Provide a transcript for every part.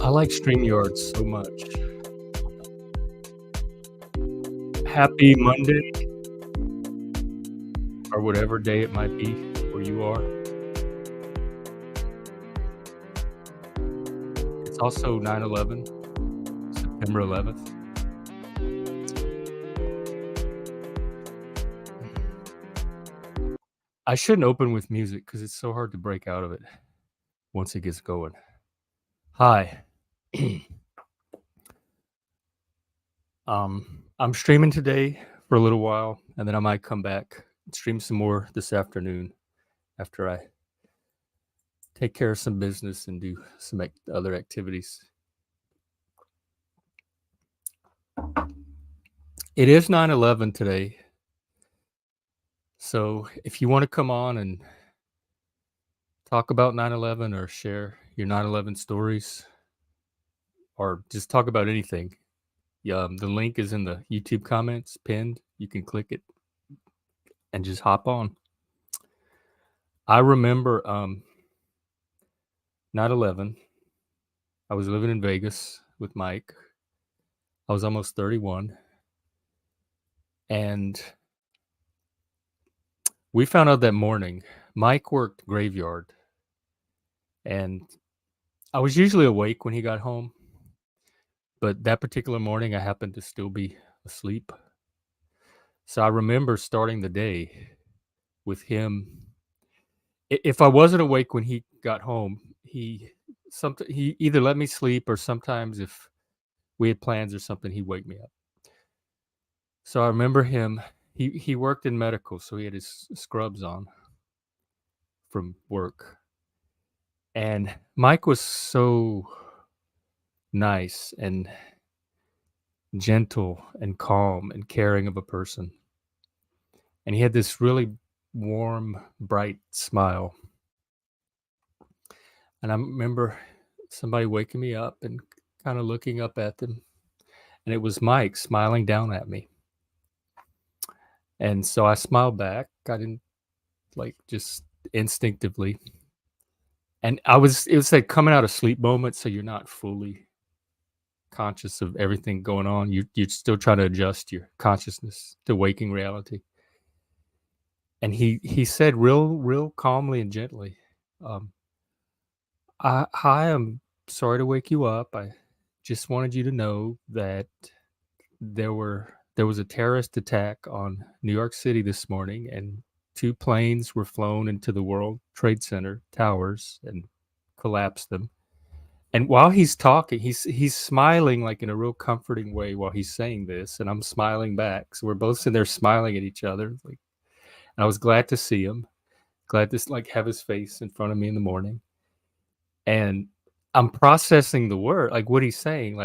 I like StreamYard so much. Happy Monday or whatever day it might be where you are. It's also 9/11, September 11th. I shouldn't open with music because it's so hard to break out of it once it gets going. Hi. I'm streaming today for a little while, and then I might come back and stream some more this afternoon after I take care of some business and do some other activities. It is 9/11 today, so if you want to come on and talk about 9/11 or share your 9/11 stories or just talk about anything, the link is in the YouTube comments pinned. You can click it and just hop on. I remember 9/11. I was living in Vegas with Mike. I was almost 31. And we found out that morning. Mike worked graveyard. And I was usually awake when he got home. But that particular morning, I happened to still be asleep. So I remember starting the day with him. If I wasn't awake when he got home, he either let me sleep or sometimes if we had plans or something, he'd wake me up. So I remember him. He worked in medical, so he had his scrubs on from work. And Mike was so nice and gentle and calm and caring of a person. And he had this really warm, bright smile. And I remember somebody waking me up and kind of looking up at them. And it was Mike smiling down at me. And so I smiled back. I didn't just instinctively. And it was like coming out of sleep moment. So you're not fully conscious of everything going on. You're still trying to adjust your consciousness to waking reality. And he said real calmly and gently, hi, I'm sorry to wake you up. I just wanted you to know that there was a terrorist attack on New York City this morning, and 2 planes were flown into the World Trade Center towers and collapsed them. And while he's talking, he's smiling like in a real comforting way while he's saying this, and I'm smiling back. So we're both sitting there smiling at each other. And I was glad to see him, glad to have his face in front of me in the morning. And I'm processing the word, like what he's saying,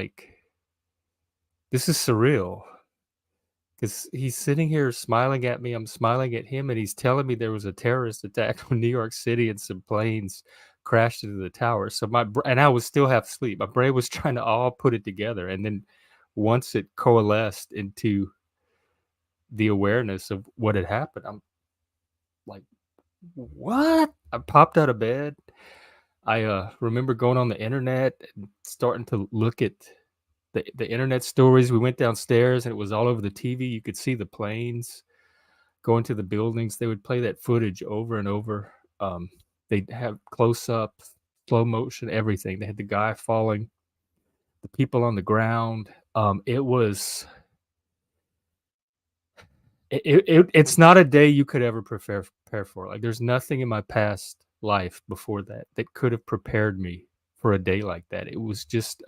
this is surreal. Because he's sitting here smiling at me, I'm smiling at him, and he's telling me there was a terrorist attack on New York City and some planes crashed into the tower. So and I was still half asleep. My brain was trying to all put it together. And then once it coalesced into the awareness of what had happened, I'm like, what? I popped out of bed. I remember going on the internet and starting to look at the internet stories. We went downstairs and it was all over the TV. You could see the planes going to the buildings. They would play that footage over and over. They'd have close up, slow motion, everything. They had the guy falling, the people on the ground. It's not a day you could ever prepare for. Like there's nothing in my past life before that could have prepared me for a day like that. It was just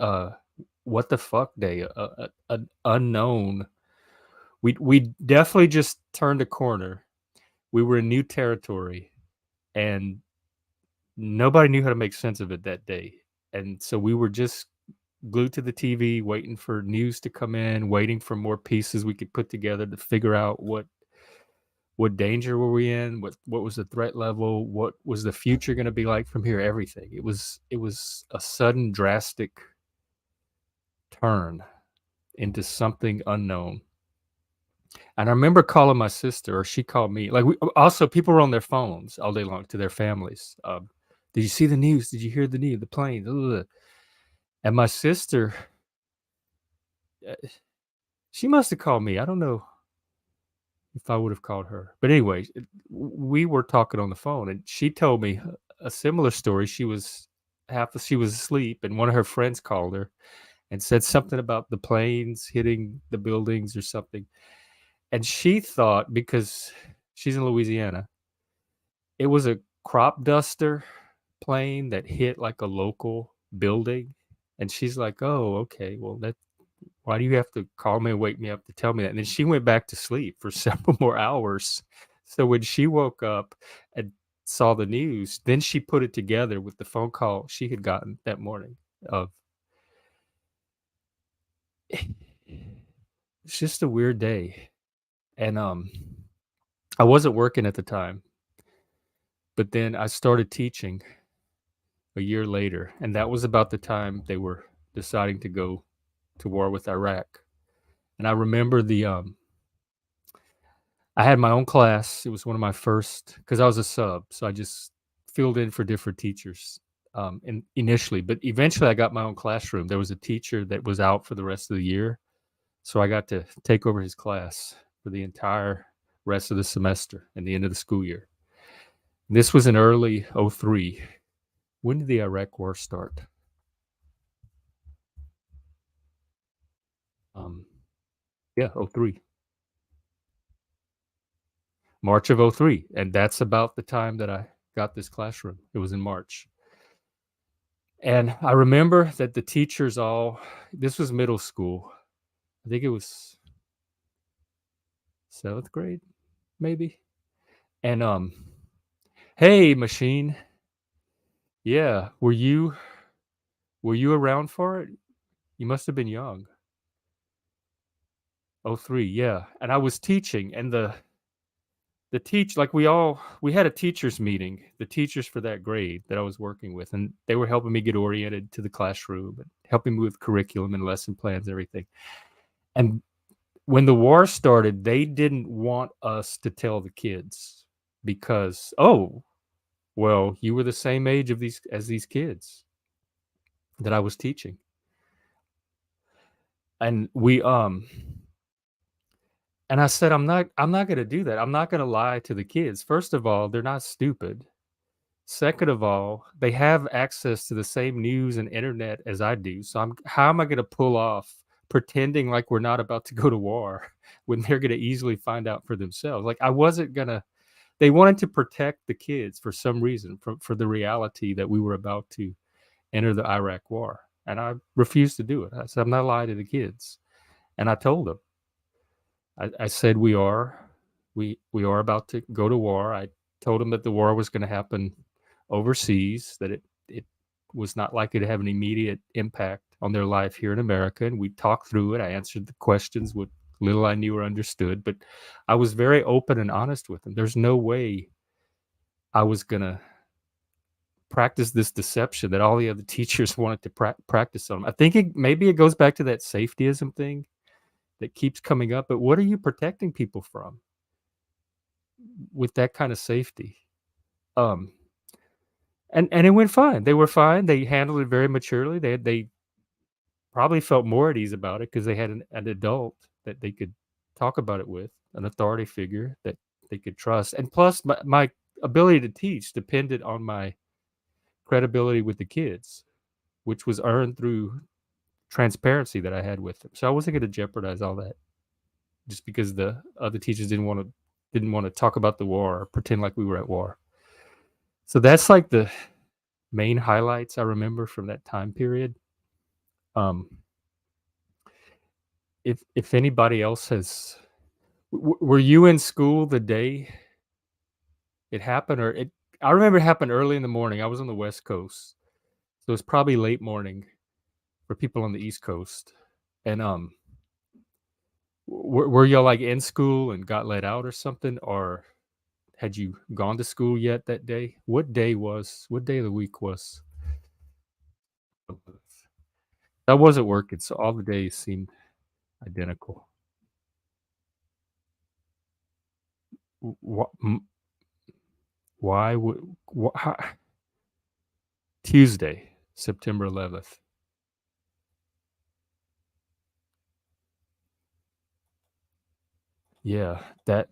what the fuck day, an unknown. We definitely just turned a corner. We were in new territory, and nobody knew how to make sense of it that day. And so we were just glued to the TV, waiting for news to come in, waiting for more pieces we could put together to figure out what danger were we in, what was the threat level, what was the future going to be like from here, everything. It was a sudden drastic turn into something unknown. And I remember calling my sister, or she called me. Also, people were on their phones all day long to their families. Did you see the news? Did you hear the news? The plane." And my sister, uh, she must have called me. I don't know if I would have called her. But anyway, we were talking on the phone, and she told me a similar story. She was asleep, and one of her friends called her and said something about the planes hitting the buildings or something. And she thought, because she's in Louisiana, it was a crop duster plane that hit like a local building. And she's like, "Oh, okay. Well, that why do you have to call me and wake me up to tell me that?" And then she went back to sleep for several more hours. So when she woke up and saw the news, then she put it together with the phone call she had gotten that morning of it's just a weird day. And I wasn't working at the time, but then I started teaching a year later, and that was about the time they were deciding to go to war with Iraq. And I remember I had my own class. It was one of my first because I was a sub, so I just filled in for different teachers, initially, but eventually I got my own classroom. There was a teacher that was out for the rest of the year, so I got to take over his class for the entire rest of the semester and the end of the school year. This was in early '03. When did the Iraq War start? Um, yeah, '03. March of '03, and that's about the time that I got this classroom. It was in March. And I remember that the teachers all this was middle school. I think it was 7th grade, maybe. And "Hey, machine. Yeah, were you around for it? You must have been young." '03, yeah. And I was teaching, and the teach like we had a teachers meeting, the teachers for that grade that I was working with, and they were helping me get oriented to the classroom and helping me with curriculum and lesson plans and everything. And when the war started, they didn't want us to tell the kids because, "Oh, well, you were the same age of these kids that I was teaching." And and I said, I'm not gonna do that. I'm not gonna lie to the kids. First of all, they're not stupid. Second of all, they have access to the same news and internet as I do. So how am I gonna pull off pretending like we're not about to go to war when they're gonna easily find out for themselves? Like, I wasn't gonna they wanted to protect the kids for some reason, for the reality that we were about to enter the Iraq war, and I refused to do it. I said, "I'm not lying to the kids," and I told them. I said, "We are about to go to war." I told them that the war was gonna happen overseas, that it was not likely to have an immediate impact on their life here in America, and we talked through it. I answered the questions with little I knew or understood, but I was very open and honest with them. There's no way I was gonna practice this deception that all the other teachers wanted to practice on 'em. I think maybe it goes back to that safetyism thing that keeps coming up, but what are you protecting people from with that kind of safety? Um, and it went fine. They were fine. They handled it very maturely. They probably felt more at ease about it because they had an adult that they could talk about it with, an authority figure that they could trust. And plus, my ability to teach depended on my credibility with the kids, which was earned through transparency that I had with them. So I wasn't going to jeopardize all that just because the other teachers didn't want to talk about the war or pretend like we were at war. So that's like the main highlights I remember from that time period. Um, if anybody else has, were you in school the day it happened, or it? I remember it happened early in the morning. I was on the West Coast, so it's probably late morning for people on the East Coast. And were y'all like in school and got let out or something, or had you gone to school yet that day? What day of the week was? I wasn't working, so all the days seemed identical. Wh- m- why would? Tuesday, September 11th. Yeah, that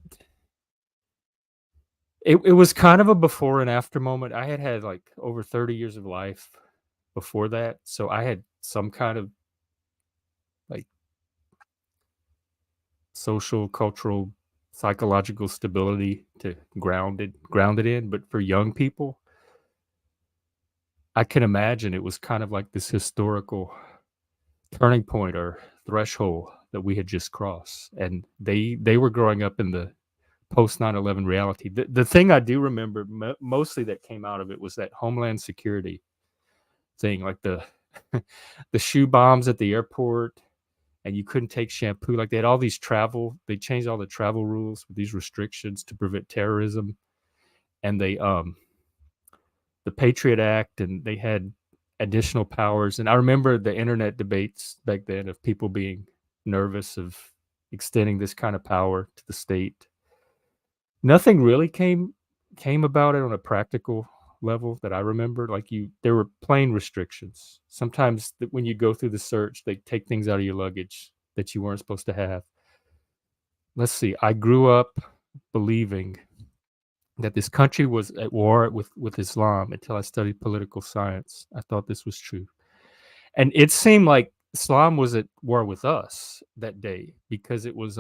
it was kind of a before and after moment. I had had, like, over 30 years of life before that, so I had some kind of, like, social, cultural, psychological stability to ground it in, but for young people, I can imagine it was kind of like this historical turning point or threshold that we had just crossed, and they were growing up in the post 9/11 reality. The thing I do remember mostly that came out of it was that Homeland Security thing, like the the shoe bombs at the airport, and you couldn't take shampoo. Like they had all these they changed all the travel rules with these restrictions to prevent terrorism, and the Patriot Act, and they had additional powers. And I remember the internet debates back then of people being nervous of extending this kind of power to the state. Nothing really came about it on a practical level that I remember. Like there were plain restrictions. Sometimes when you go through the search, they take things out of your luggage that you weren't supposed to have. Let's see. I grew up believing that this country was at war with Islam until I studied political science. I thought this was true. And it seemed like Islam was at war with us that day because it was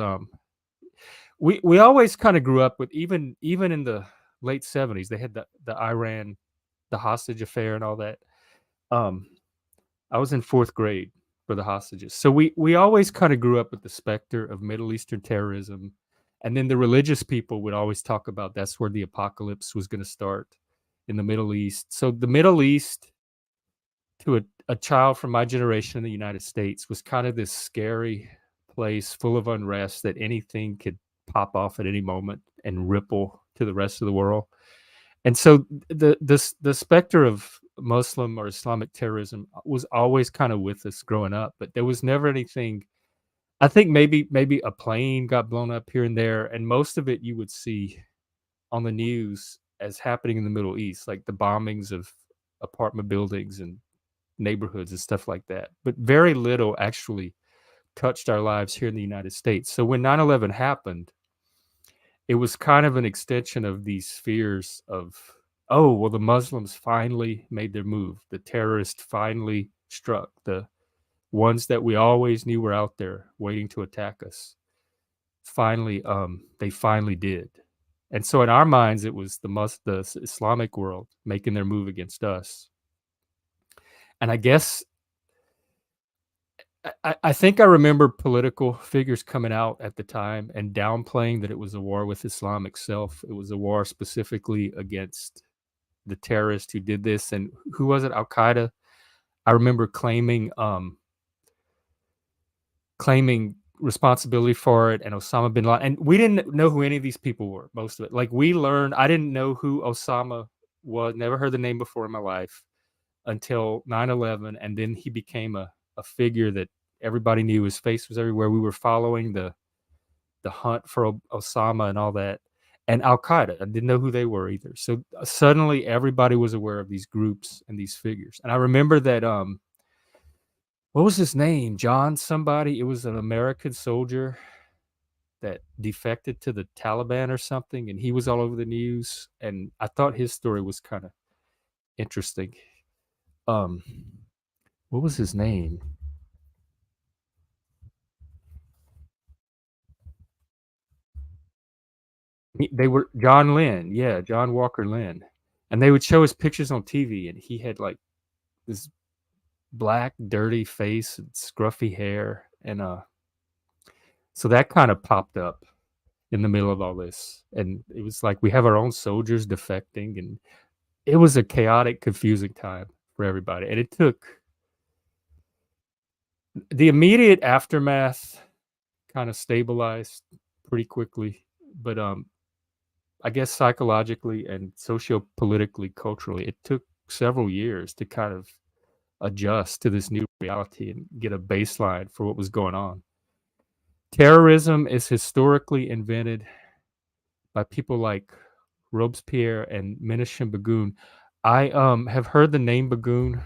we always kind of grew up with even in the late 70s they had the Iran, the hostage affair and all that. Um I was in 4th grade for the hostages. So we always kind of grew up with the specter of Middle Eastern terrorism. And then the religious people would always talk about that's where the apocalypse was going to start in the Middle East. So the Middle East to a child from my generation in the United States was kind of this scary place full of unrest that anything could pop off at any moment and ripple to the rest of the world. And so the specter of Muslim or Islamic terrorism was always kind of with us growing up, but there was never anything. I think maybe a plane got blown up here and there, and most of it you would see on the news as happening in the Middle East, like the bombings of apartment buildings and neighborhoods and stuff like that. But very little actually touched our lives here in the United States. So when 9/11 happened, it was kind of an extension of these fears of, oh, well, the Muslims finally made their move. The terrorists finally struck. The ones that we always knew were out there waiting to attack us. Finally, they finally did. And so in our minds, it was the Islamic world making their move against us. And I guess I think I remember political figures coming out at the time and downplaying that it was a war with Islam itself. It was a war specifically against the terrorist who did this. And who was it? Al Qaeda. I remember claiming responsibility for it, and Osama bin Laden. And we didn't know who any of these people were. Most of it, like we learned, I didn't know who Osama was. Never heard the name before in my life until 9/11, and then he became a figure that everybody knew. His face was everywhere. We were following the hunt for Osama and all that. And Al Qaeda, I didn't know who they were either. So suddenly everybody was aware of these groups and these figures. And I remember that what was his name? John somebody. It was an American soldier that defected to the Taliban or something, and he was all over the news. And I thought his story was kind of interesting. Um, what was his name? They were John Lynn, yeah, John Walker Lynn, and they would show his pictures on TV, and he had like this black, dirty face and scruffy hair, and so that kind of popped up in the middle of all this, and it was like we have our own soldiers defecting, and it was a chaotic, confusing time for everybody, and it took the immediate aftermath kind of stabilized pretty quickly, but I guess psychologically and socio-politically, culturally, it took several years to kind of adjust to this new reality and get a baseline for what was going on. Terrorism is historically invented by people like Robespierre and Menachem Begum. I, have heard the name Bagoon.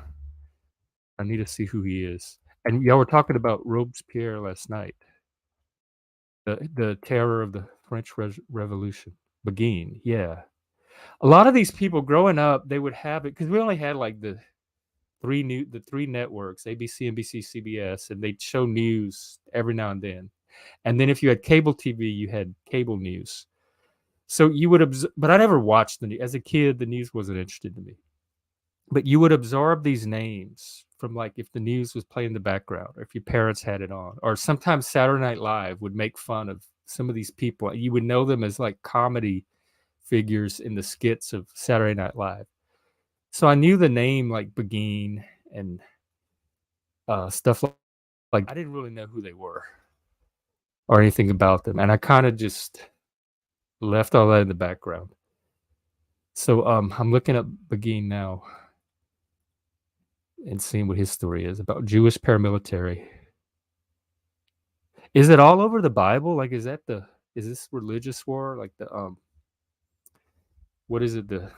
I need to see who he is. And y'all were talking about Robespierre last night, the terror of the French Revolution. Beguine, yeah. A lot of these people growing up, they would have it because we only had, like, the 3 networks, ABC, NBC, CBS, and they'd show news every now and then. And then if you had cable TV, you had cable news. So you would but I never watched the news. As a kid, the news wasn't interested to me. But you would absorb these names from, like, if the news was playing in the background or if your parents had it on, or sometimes Saturday Night Live would make fun of some of these people. You would know them as, like, comedy figures in the skits of Saturday Night Live. So I knew the name, like, Begin and, stuff like I didn't really know who they were or anything about them, and I kinda just left all that in the background. So, I'm looking up Begin now and seeing what his story is about Jewish paramilitary. Is it all over the Bible? Like, is this religious war? Like what is it? The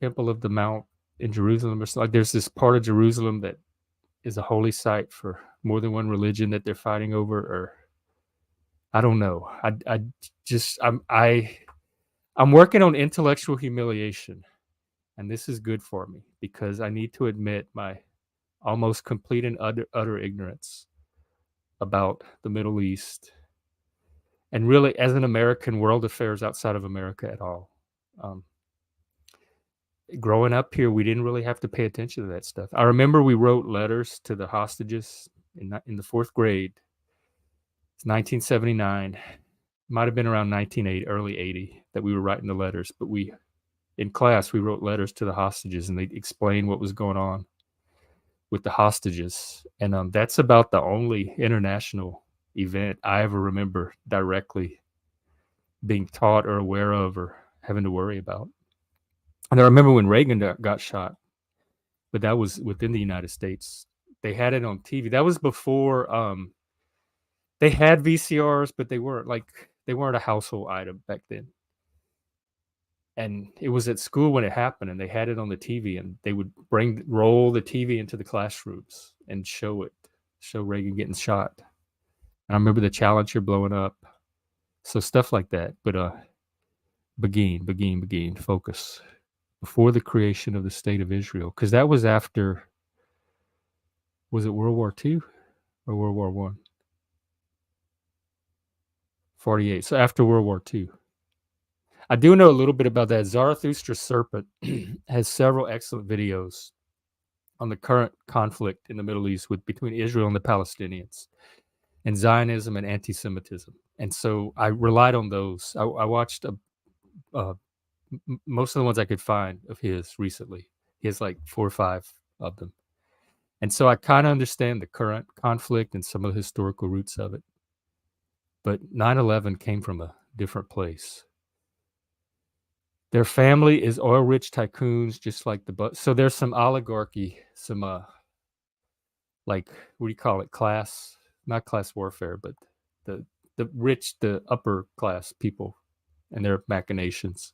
Temple of the Mount in Jerusalem or something? Like, there's this part of Jerusalem that is a holy site for more than one religion that they're fighting over, or I don't know. I just I'm working on intellectual humiliation, and this is good for me because I need to admit my almost complete and utter ignorance about the Middle East and really, as an American, world affairs outside of America at all. Um, Growing up here, we didn't really have to pay attention to that stuff. I remember we wrote letters to the hostages in the fourth grade. It's 1979. Might have been around 1980, early 80, that we were writing the letters. But in class, we wrote letters to the hostages, and they explained what was going on with the hostages. And that's about the only international event I ever remember directly being taught or aware of or having to worry about. And I remember when Reagan got shot, but that was within the United States. They had it on TV. That was before they had VCRs, but they weren't a household item back then. And it was at school when it happened, and they had it on the TV, and they would roll the TV into the classrooms and show Reagan getting shot. And I remember the Challenger blowing up. So stuff like that. But begin, focus. Before the creation of the state of Israel, because that was after, was it World War II or World War One? 48. So after World War II. I do know a little bit about that. Zarathustra's Serpent has several excellent videos on the current conflict in the Middle East between Israel and the Palestinians, and Zionism and anti-Semitism. And so I relied on those. I watched most of the ones I could find of his recently. He has like 4 or 5 of them. And so I kind of understand the current conflict and some of the historical roots of it. But 9/11 came from a different place. Their family is oil-rich tycoons, just like so there's some oligarchy, some like, what do you call it? Not class warfare, but the rich, the upper class people and their machinations.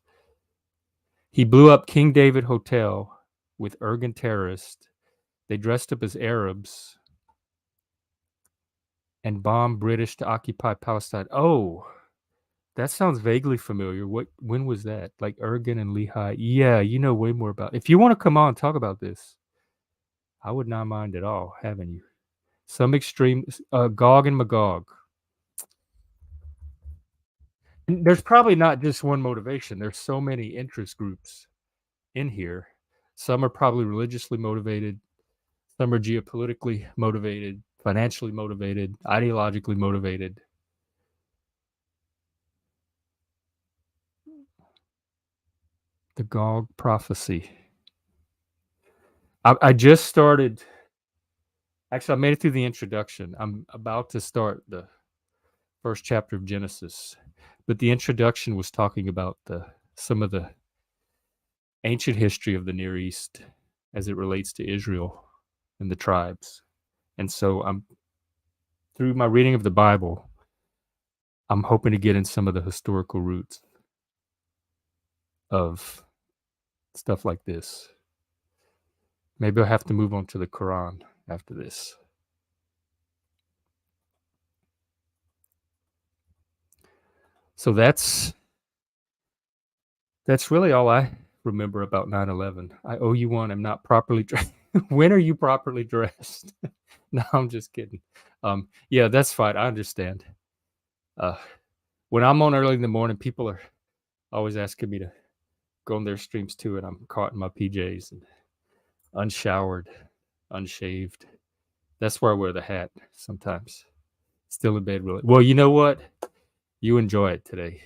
He blew up King David Hotel with Ergun terrorists. They dressed up as Arabs and bombed British to occupy Palestine. Oh, that sounds vaguely familiar. When was that? Like Ergun and Lehi? Yeah, you know way more about. If you want to come on and talk about this, I would not mind at all having you. Some extreme Gog and Magog. And there's probably not just one motivation. There's so many interest groups in here. Some are probably religiously motivated. Some are geopolitically motivated, financially motivated, ideologically motivated. The Gog prophecy. I just started. Actually, I made it through the introduction. I'm about to start the first chapter of Genesis, but the introduction was talking about some of the ancient history of the Near East as it relates to Israel and the tribes. And so through my reading of the Bible, I'm hoping to get in some of the historical roots of stuff like this. Maybe I'll have to move on to the Quran after this. So that's really all I remember about 9/11. I owe you one. I'm not properly dressed. When are you properly dressed? No, I'm just kidding. Yeah, that's fine. I understand. Uh, when I'm on early in the morning, people are always asking me to go on their streams too, and I'm caught in my PJs and unshowered, unshaved. That's where I wear the hat sometimes. Still in bed, really. Well, you know what? You enjoy it today.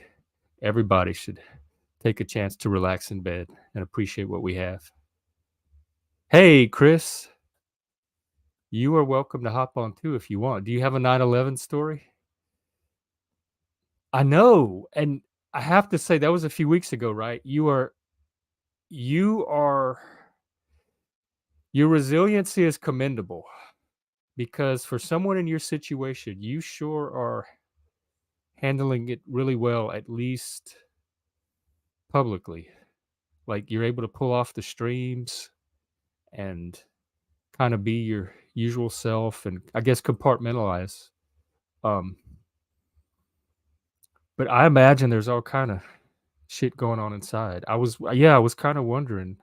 Everybody should take a chance to relax in bed and appreciate what we have. Hey, Chris, you are welcome to hop on too if you want. Do you have a 9/11 story? I know, and I have to say that was a few weeks ago, right? You are your resiliency is commendable because for someone in your situation, you sure are handling it really well, at least publicly. Like you're able to pull off the streams and kind of be your usual self and I guess compartmentalize. Um, but I imagine there's all kind of shit going on inside. I was kind of wondering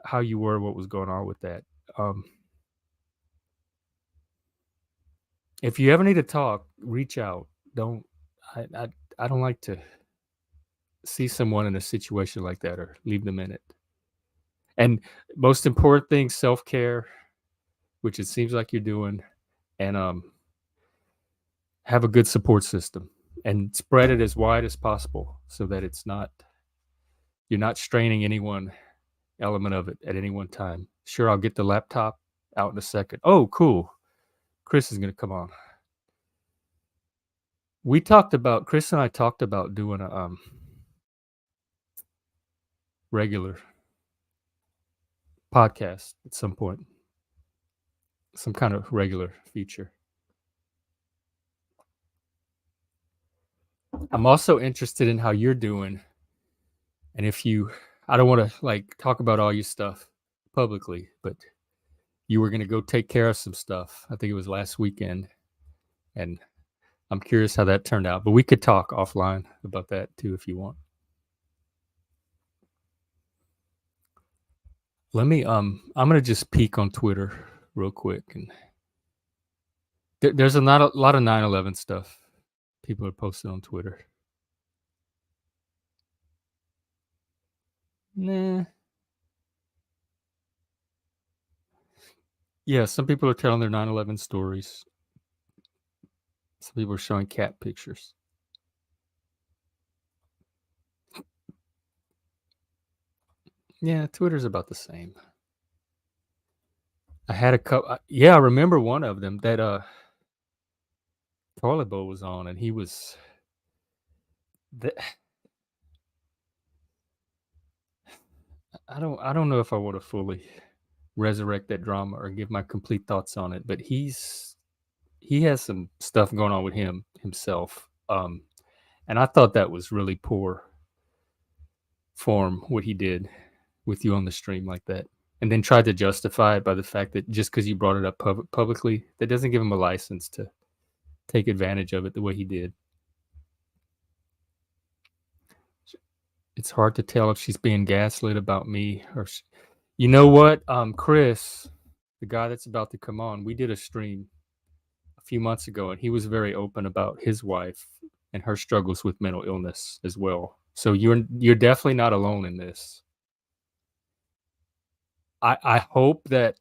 how you were, what was going on with that. Um, if you ever need to talk, reach out. Don't I, I I don't like to see someone in a situation like that or leave them in it. And most important thing, self care, which it seems like you're doing, and have a good support system and spread it as wide as possible so that you're not straining any one element of it at any one time. Sure, I'll get the laptop out in a second. Oh, cool. Chris is going to come on. Chris and I talked about doing a regular podcast at some point, some kind of regular feature. I'm also interested in how you're doing. And I don't want to like talk about all your stuff publicly, but you were going to go take care of some stuff. I think it was last weekend. And I'm curious how that turned out, but we could talk offline about that too if you want. I'm going to just peek on Twitter real quick and there's not a lot of 9/11 stuff people are posting on Twitter. Nah. Yeah, some people are telling their 9/11 stories. Some people are showing cat pictures. Yeah, Twitter's about the same. I had a couple. Yeah, I remember one of them that toilet bowl was on, and he was. The, I don't know if I want to fully resurrect that drama or give my complete thoughts on it, but he has some stuff going on with himself. And I thought that was really poor form what he did with you on the stream like that, and then tried to justify it by the fact that just because you brought it up publicly, that doesn't give him a license to take advantage of it the way he did. It's hard to tell if she's being gaslit about me or you know what, Chris, the guy that's about to come on, we did a stream a few months ago and he was very open about his wife and her struggles with mental illness as well. So you're definitely not alone in this. I hope that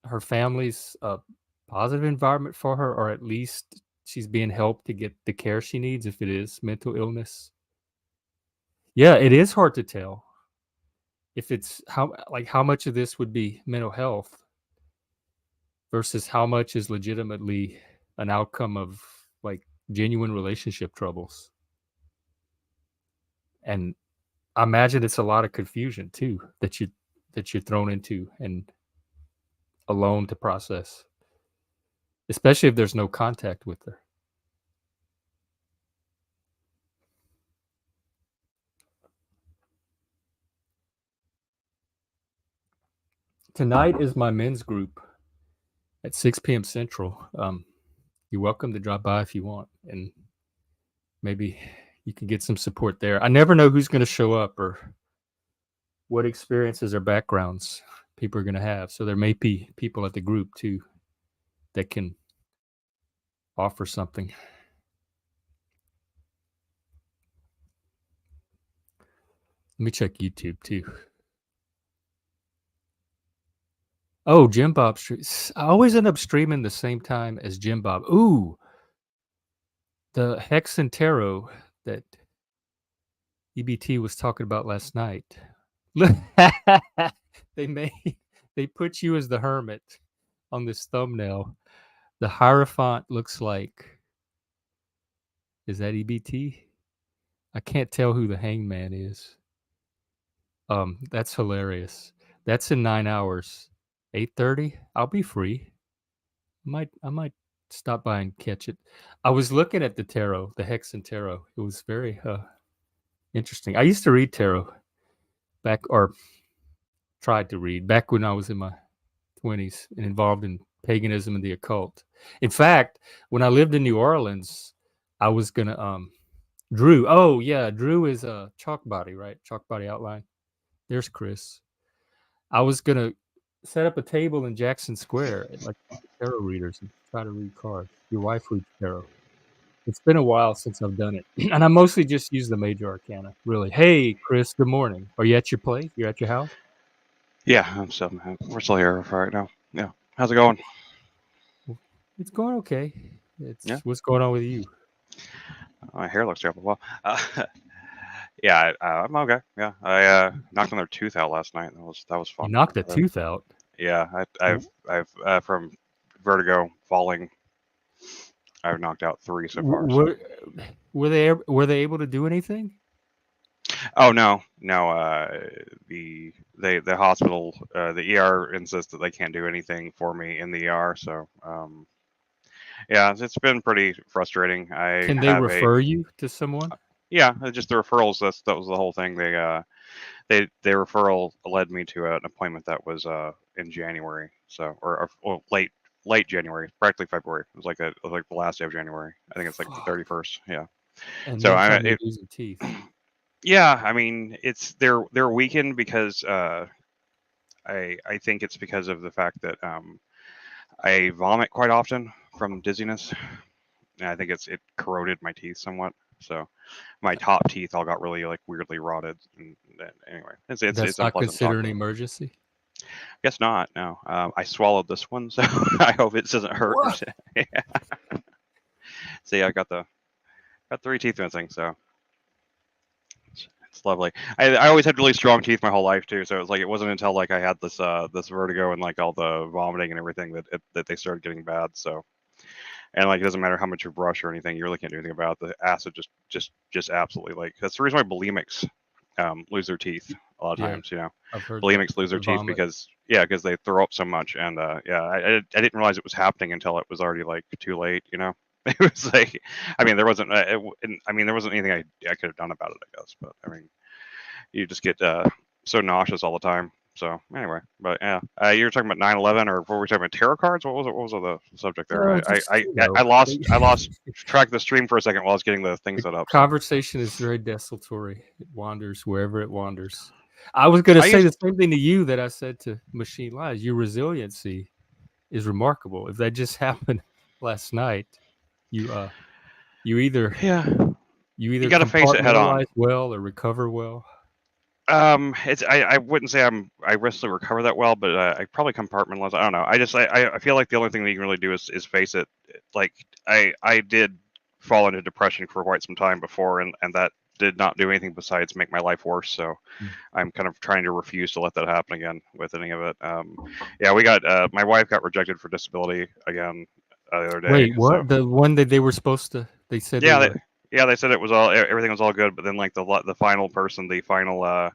her family's a positive environment for her, or at least she's being helped to get the care she needs if it is mental illness. Yeah, it is hard to tell if it's how much of this would be mental health versus how much is legitimately an outcome of like genuine relationship troubles. And I imagine it's a lot of confusion too that you're thrown into and alone to process, especially if there's no contact with her. Tonight is my men's group at 6 p.m. Central. You're welcome to drop by if you want, and maybe you can get some support there. I never know who's going to show up or what experiences or backgrounds people are going to have. So there may be people at the group too that can offer something. Let me check YouTube too. Oh, Jim Bob I always end up streaming the same time as Jim Bob. Ooh, the Hex and Tarot that EBT was talking about last night. Look, they made they put you as the hermit on this thumbnail. The Hierophant looks like, is that EBT? I can't tell who the Hangman is. That's hilarious. That's in 9 hours. 8:30. I'll be free. I might stop by and catch it. I was looking at the tarot, the Hex and Tarot. It was very interesting. I used to read tarot back, or tried to read back when I was in my 20s and involved in paganism and the occult. In fact, when I lived in New Orleans, I was gonna Drew. Oh yeah, Drew is a chalk body, right? Chalk body outline. There's Chris. I was gonna set up a table in Jackson Square and like tarot readers and try to read cards. Your wife reads tarot. It's been a while since I've done it, and I mostly just use the major arcana. Really. Hey, Chris. Good morning. Are you at your place? You're at your house? Yeah, we're still here for right now. Yeah. How's it going? It's going okay. Yeah. It's what's going on with you? My hair looks terrible. Well, yeah, I'm okay. Yeah, I knocked another tooth out last night. That was You fun. knocked a tooth out. Yeah, I've from vertigo falling. I've knocked out 3 so far. So. Were they able to do anything? Oh no, no. The hospital, the ER insists that they can't do anything for me in the ER. So yeah, it's been pretty frustrating. I Can they have a refer you to someone? Yeah, just the referrals. That was the whole thing. They referral led me to an appointment that was in January, so or late January, practically February. It was like the last day of January. I think it's like the Fuck. 31st. Yeah. And So then tell me you're losing teeth. yeah, I mean they're weakened because I think it's because of the fact that I vomit quite often from dizziness. And I think it corroded my teeth somewhat. So my top teeth all got really like weirdly rotted. And anyway, it's That's not unpleasant to talk considered an about. emergency. Guess not. No, I swallowed this one, so I hope it doesn't hurt. What? Yeah. See, I got 3 teeth missing, so it's lovely. I always had really strong teeth my whole life too, so it wasn't until like I had this vertigo and like all the vomiting and everything that they started getting bad. So and like it doesn't matter how much you brush or anything, you really can't do anything about it. The acid just absolutely like that's the reason why bulimics lose their teeth a lot of Yeah, times. You know, I've heard that. bulimics lose their The teeth vomit. because they throw up so much. And yeah, I didn't realize it was happening until it was already like too late. You know, it was like I mean there wasn't I mean there wasn't anything I could have done about it. I guess, but I mean you just get so nauseous all the time. So anyway, but yeah, you were talking about 9/11, or what were we talking about? Tarot cards? What was it? What was the subject there? Just I lost track of the stream for a second while I was getting the thing the set up. So conversation is very desultory. It wanders wherever it wanders. I was going to I say used the same thing to you that I said to Machine Lies. Your resiliency is remarkable. If that just happened last night, you you either yeah, you you either got to face it head on. compartmentalize well or recover well. It's I wouldn't say I recently recover that well, but I probably compartmentalize. I don't know. I feel like the only thing that you can really do is face it. Like I did fall into depression for quite some time before, and that did not do anything besides make my life worse. So Mm. I'm kind of trying to refuse to let that happen again with any of it. Yeah, we got my wife got rejected for disability again the other day. Wait, So what? The one that they were supposed to? They said they yeah, were. yeah, they said it was all everything was all good, but then like the final person, the final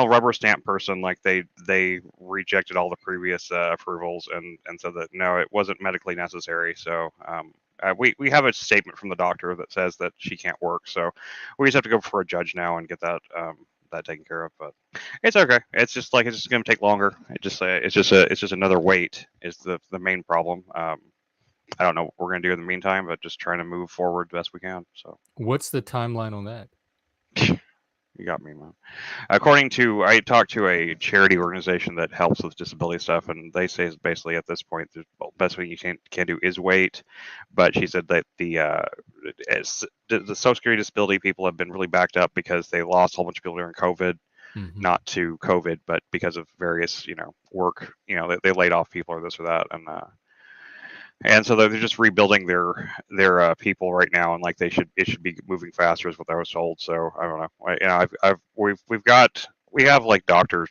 rubber stamp person, like they rejected all the previous approvals and said that no, it wasn't medically necessary. So we have a statement from the doctor that says that she can't work. So we just have to go for a judge now and get that that taken care of. But it's okay. It's just like it's just gonna take longer. It's just another wait is the main problem. I don't know what we're gonna do in the meantime, but just trying to move forward the best we can. So What's the timeline on that? you got me, man. According to, I talked to a charity organization that helps with disability stuff, and they say basically at this point the best thing you can do is wait. But she said that the Social Security disability people have been really backed up because they lost a whole bunch of people during COVID, Mhm. not to COVID, but because of various work, they laid off people or this or that, and so they're just rebuilding their people right now, and like it should be moving faster is what I was told. So I don't know. We have like doctors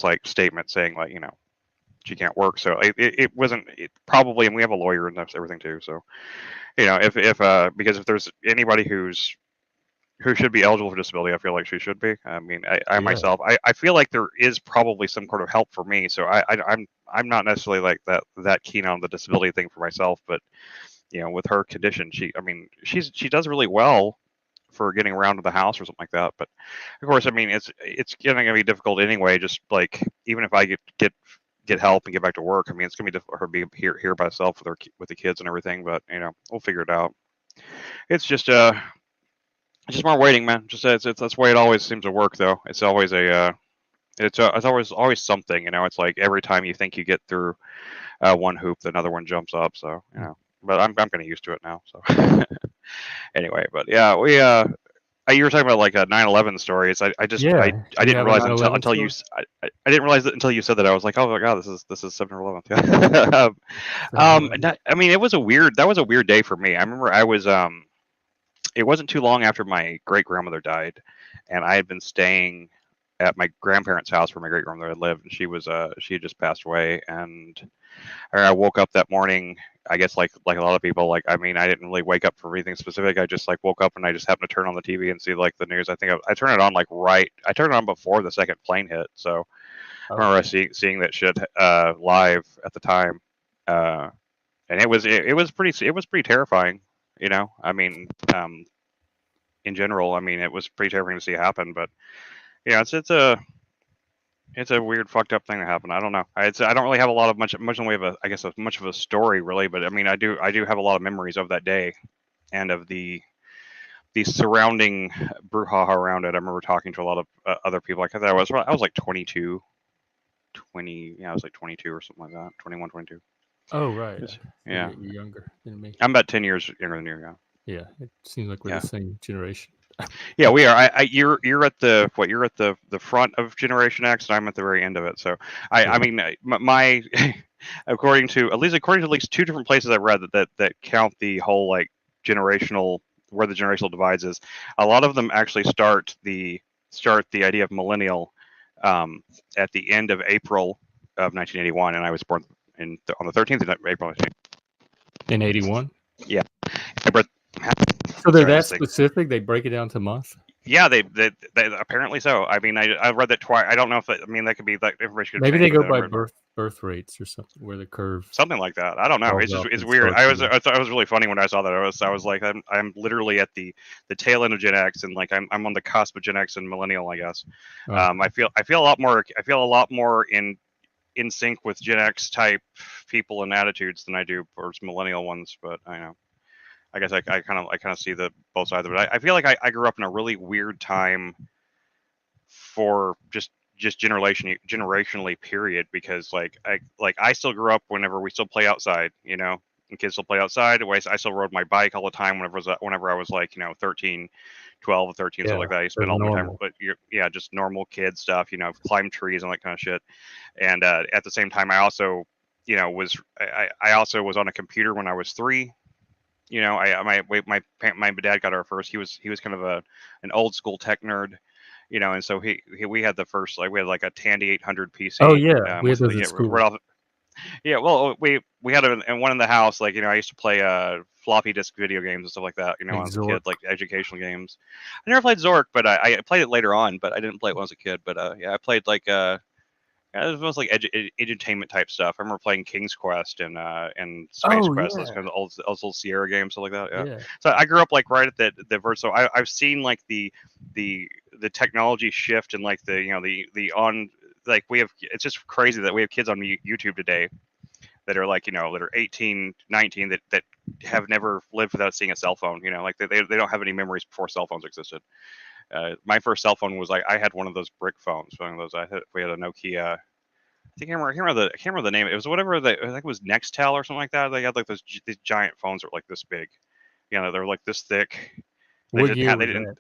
like statement saying like she can't work. So it wasn't probably, and we have a lawyer and that's everything too. So if because if there's anybody who should be eligible for disability, I feel like she should be. I mean, I Yeah. myself, I feel like there is probably some sort of help for me. So I'm not necessarily like that keen on the disability thing for myself, but with her condition, I mean, she does really well for getting around to the house or something like that. But of course, I mean, it's going to be difficult anyway. Just like even if I get help and get back to work, I mean, it's going to be difficult for her to be here by herself with the kids and everything. But we'll figure it out. It's just more waiting, man. Just that's the way it always seems to work, though. It's always it's always something. It's like every time you think you get through one hoop, another one jumps up. So Mm. but I'm getting used to it now. So anyway, but yeah, you were talking about like a 9/11 stories. Yeah. I Do you didn't have a realize 9/11 until you story? I didn't realize that until you said that. I was like, oh my god, this is 7/11. I mean, that was a weird day for me. I remember it wasn't too long after my great grandmother died, and I had been staying at my grandparents' house where my great grandmother had lived, and she had just passed away, and I woke up that morning. I guess like a lot of people, like I mean, I didn't really wake up for anything specific. I just like woke up and I just happened to turn on the TV and see like the news. I think I turned it on like I turned it on before the second plane hit, so I Oh, remember seeing that shit live at the time, uh, and it was pretty terrifying. I mean, in general, I mean, it was pretty terrifying to see happen. But it's a weird, fucked up thing that happened. I don't know. I don't really have a lot of much in the way of much of a story really, but I mean, I do have a lot of memories of that day and of the surrounding brouhaha around it. I remember talking to a lot of other people. Like I was like 22, 20. Yeah, I was like 22 or something like that. 21, 22. oh, right. So Yeah, you're younger than me. I'm about 10 years younger than you. Yeah. Yeah, it seems like we're the Yeah. same generation. Yeah, we are. You're at you're at the front of Generation X, and I'm at the very end of it. So I Yeah. mean, my according to at least two different places I read that count the whole like generational where the generational divides is. A lot of them actually start the idea of millennial um, at the end of April of 1981, and I was born on the 13th of April. In 81? Yeah, my birth. So they're Sorry, that this thing. specific? They break it down to month? Yeah, they apparently so. I mean, I read that twice. I don't know if I mean that could be like information could Maybe change, they but go then I by read birth rates or something where the curve something like that. I don't know. falls off It's and weird. starts again. I thought it was really funny when I saw that. I was like I'm literally at the tail end of Gen X, and like I'm on the cusp of Gen X and millennial, I guess. Oh, I feel a lot more in sync with Gen X type people and attitudes than I do towards millennial ones. But I know. I guess I kind of see the both sides of it. I feel like I grew up in a really weird time for just generationally period because I still grew up whenever we still play outside, and kids still play outside. I still rode my bike all the time whenever I was like 13, 12 or 13, yeah. stuff like that. I They're spent all my time, normal. but yeah, just normal kid stuff, climb trees and that kind of shit. And at the same time, I also I also was on a computer when I was 3. My dad got our first. He was kind of an old school tech nerd, and so we had the first, like we had like a Tandy 800 Oh, PC. yeah. We Was had the those at yeah school. right off. Yeah, well we had and one in the house. Like I used to play floppy disk video games and stuff like that. When I was a kid, Exhort. like educational games. I never played Zork, but I played it later on. But I didn't play it when I was a kid. But yeah, I played like it was like edutainment type stuff. I remember playing King's Quest and Space Oh Quest, those yeah, kind of those old Sierra games, stuff like that. Yeah. yeah. So I grew up like right at the verge. So I've seen like the the technology shift and like the the on like we have. It's just crazy that we have kids on YouTube today that are like that are 18, 19 that have never lived without seeing a cell phone. Like they don't have any memories before cell phones existed. My first cell phone was like I had one of those brick phones. One of those we had a Nokia. I can't remember the name. It was whatever I think it was Nextel or something like that. They had like these giant phones that were like this big. They were like this thick. What year They was didn't that?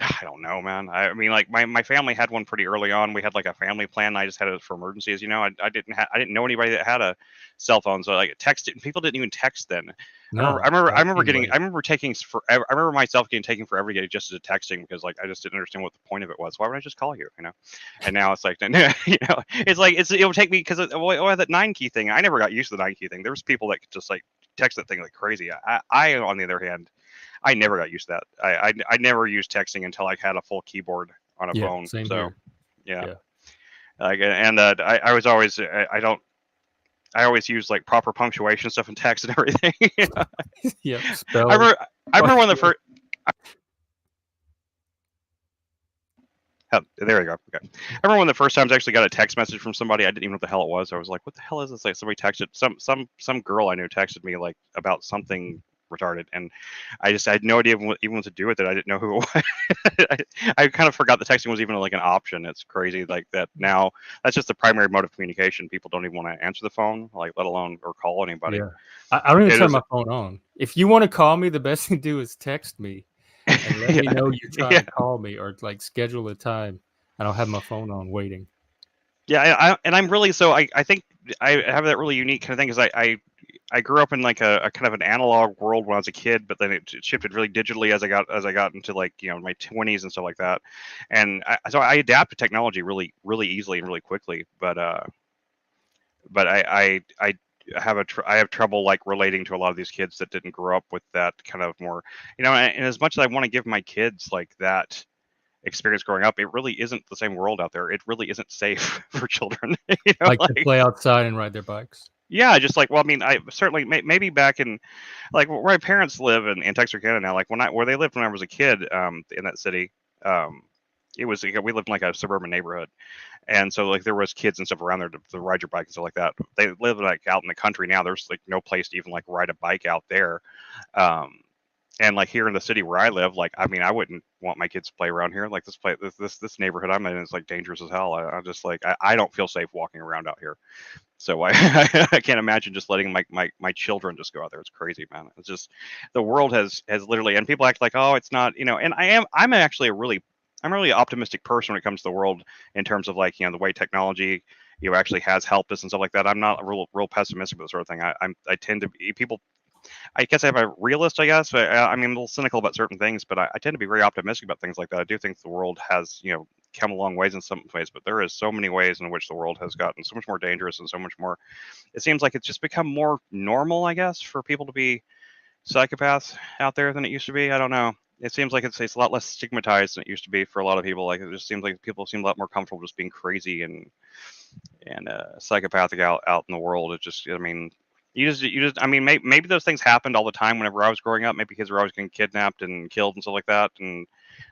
I don't know, man. I mean, like my family had one pretty early on. We had like a family plan. I just had it for emergencies. I didn't know anybody that had a cell phone, so like text it. People didn't even text then. No, I that remember came getting. late. I remember taking forever. I remember myself getting taken forever to get just as a texting because like I just didn't understand what the point of it was. Why would I just call you? And now it's like it's like it would take me because that 9 key thing. I never got used to the 9 key thing. There's people that could just like text that thing like crazy. I on the other hand I never got used to that. I never used texting until I had a full keyboard on a Yeah, phone. same So here. yeah, Yeah, like and I was always I don't I always use like proper punctuation stuff in text and everything. yep. I Spell remember I remember one of the punctuate. first. Oh, there we go. Okay. I remember one of the first times I actually got a text message from somebody. I didn't even know what the hell it was. I was like, "What the hell is this?" Like somebody texted some girl I knew texted me like about something retarded, and I had no idea even what to do with it. I didn't know who it was. I kind of forgot the texting was even like an option. It's crazy like that now. That's just the primary mode of communication. People don't even want to answer the phone, like let alone or call anybody. Yeah, I don't even It turn is, my phone on. If you want to call me, the best thing to do is text me and let me yeah, know you're trying yeah. to call me, or like schedule a time. I don't have my phone on waiting. Yeah, and I'm really so I think I have that really unique kind of thing because I grew up in like a kind of an analog world when I was a kid, but then it shifted really digitally as I got into like my 20s and stuff like that, and so I adapt to technology really easily and really quickly. But I have I have trouble like relating to a lot of these kids that didn't grow up with that kind of more and as much as I want to give my kids like that experience growing up, it really isn't the same world out there. It really isn't safe for children. Like to play Like outside and ride their bikes. yeah, just like well, I mean, I certainly maybe back in like where my parents live in Texarkana now, like where they lived when I was a kid, in that city, um, it was we lived in like a suburban neighborhood, and so like there was kids and stuff around there to ride your bike and stuff like that. They live like out in the country now. There's like no place to even like ride a bike out there. Um, and like here in the city where I live, like I mean, I wouldn't want my kids to play around here. Like this neighborhood I'm in is like dangerous as hell. I just like I don't feel safe walking around out here. So I I can't imagine just letting my children just go out there. It's crazy, man. It's just the world has literally and people act like oh it's not and I'm actually I'm a really optimistic person when it comes to the world in terms of like the way technology actually has helped us and stuff like that. I'm not a real pessimistic about this sort of thing. I tend to be people I guess I'm a realist, I guess. But, I mean, a little cynical about certain things, but I tend to be very optimistic about things like that. I do think the world has, come a long ways in some ways, but there is so many ways in which the world has gotten so much more dangerous and so much more. It seems like it's just become more normal, I guess, for people to be psychopaths out there than it used to be. I don't know. It seems like it's a lot less stigmatized than it used to be for a lot of people. Like it just seems like people seem a lot more comfortable just being crazy and psychopathic out in the world. It just, I mean, you just, I mean, maybe those things happened all the time whenever I was growing up. Maybe kids were always getting kidnapped and killed and stuff like that, and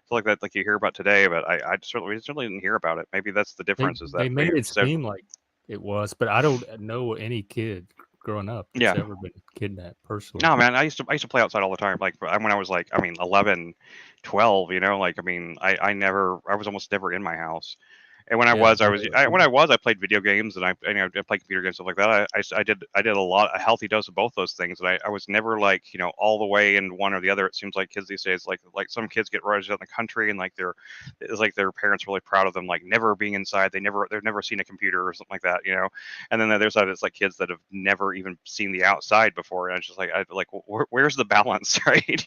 stuff like that, like you hear about today. But I certainly didn't hear about it. Maybe that's the They difference is that they made we it so seem like it was, but I don't know any kid growing up that's yeah. ever been kidnapped personally. No, man, I used to play outside all the time. Like when I was like, I mean, 11, 12. Like I mean, I was almost never in my house. And when Yeah, when I was, I played video games and I played computer games stuff like that. I did a healthy dose of both those things. And I was never like all the way in one or the other. It seems like kids these days, like some kids get raised out in the country and like it's like their parents are really proud of them, like never being inside. They've never seen a computer or something like that. And then the other side is like kids that have never even seen the outside before. And it's just like where's the balance, right?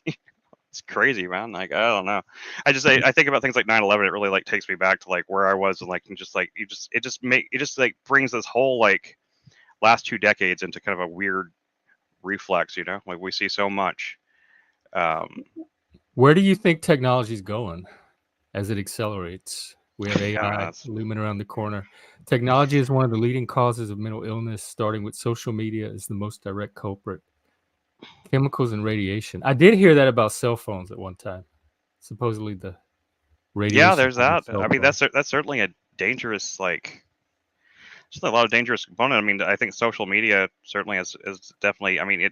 It's crazy, man. Like I don't know. I think about things like 9/11. It really like takes me back to like where I was and like and just like it just like brings this whole like last 2 decades into kind of a weird reflex. Like we see so much. Um, where do you think technology is going as it accelerates? We have I mean, AI that's looming around the corner. Technology is one of the leading causes of mental illness, starting with social media is the most direct culprit. Chemicals and radiation. I did hear that about cell phones at one time. Supposedly the yeah. radiation There's from a that. cell I mean, phone. that's certainly a dangerous just a lot of dangerous component. I mean, I think social media certainly is definitely. I mean,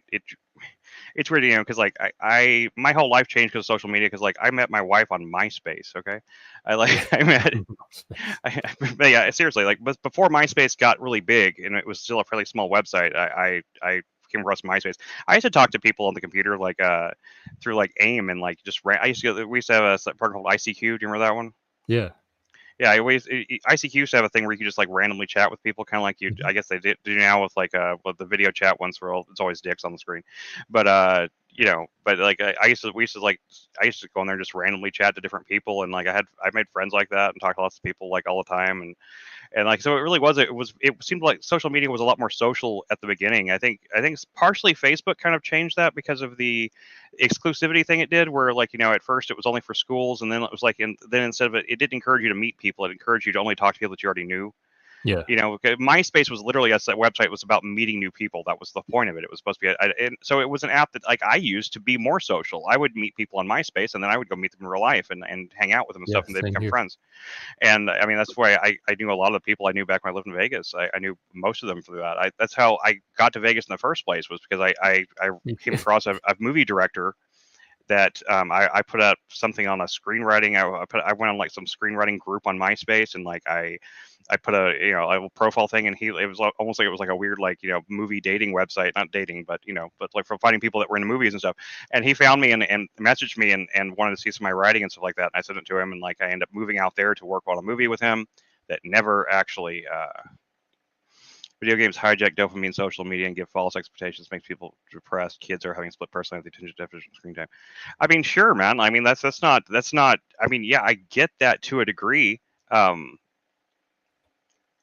it's weird, because like my whole life changed because of social media. Because like I met my wife on MySpace. Okay, I like Yeah. I met Space. but yeah, seriously, like, but before MySpace got really big and it was still a fairly small website, I came across MySpace. I used to talk to people on the computer, like, through like AIM and like just I used to we used to have a program called ICQ. Do you remember that one? Yeah. Yeah, ICQ used to have a thing where you could just like randomly chat with people, kind of like you. Mhm. I guess they do now with like with the video chat ones where it's always dicks on the screen, but but like I used to we used to like I used to go in there and just randomly chat to different people, and like I made friends like that and talked to lots of people like all the time, and like so it really was it seemed like social media was a lot more social at the beginning. I think partially Facebook kind of changed that because of the exclusivity thing it did, where like at first it was only for schools, and then it was like then instead of it didn't encourage you to meet people, it encouraged you to only talk to people that you already knew. Yeah. MySpace was literally a website was about meeting new people. That was the point of it. It was supposed to be, and so it was an app that like I used to be more social. I would meet people on MySpace, and then I would go meet them in real life and hang out with them and Yeah. stuff, and they Same become here. friends. And I mean, that's why I knew a lot of the people I knew back when I lived in Vegas. I knew most of them through that. That's how I got to Vegas in the first place, was because I Me came too. across a movie director that I put up something on a screenwriting. I went on like some screenwriting group on MySpace, and like I put a profile thing, and it was almost like it was like a weird like movie dating website, not dating, but but like for finding people that were in movies and stuff. And he found me and messaged me and wanted to see some of my writing and stuff like that. And I sent it to him, and like I ended up moving out there to work on a movie with him that never actually. Video games hijack dopamine, social media, and give false expectations. Makes people depressed. Kids are having split personality, attention deficit, screen time. I mean, sure, man. I mean, that's not. I mean, yeah, I get that to a degree. Um,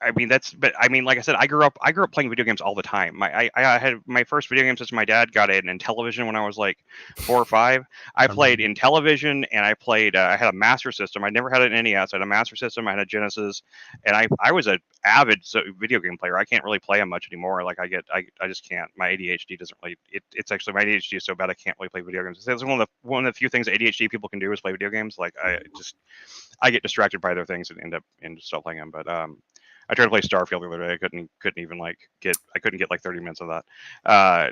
I mean, but I mean, like I said, I grew up playing video games all the time. I had my first video game system. My dad got it in television when I was like 4 or 5. I I played remember. in television, and I played. I had a Master System. I never had an NES. I had a Master System. I had a Genesis, and I was a avid video game player. I can't really play them much anymore. Like I just can't. My ADHD doesn't really. It's actually my ADHD is so bad I can't really play video games. It's one of the few things ADHD people can do is play video games. Like I get distracted by other things and end up and stop playing them. But I tried to play Starfield the other day. I couldn't even like get. I couldn't get like 30 minutes of that. Uh,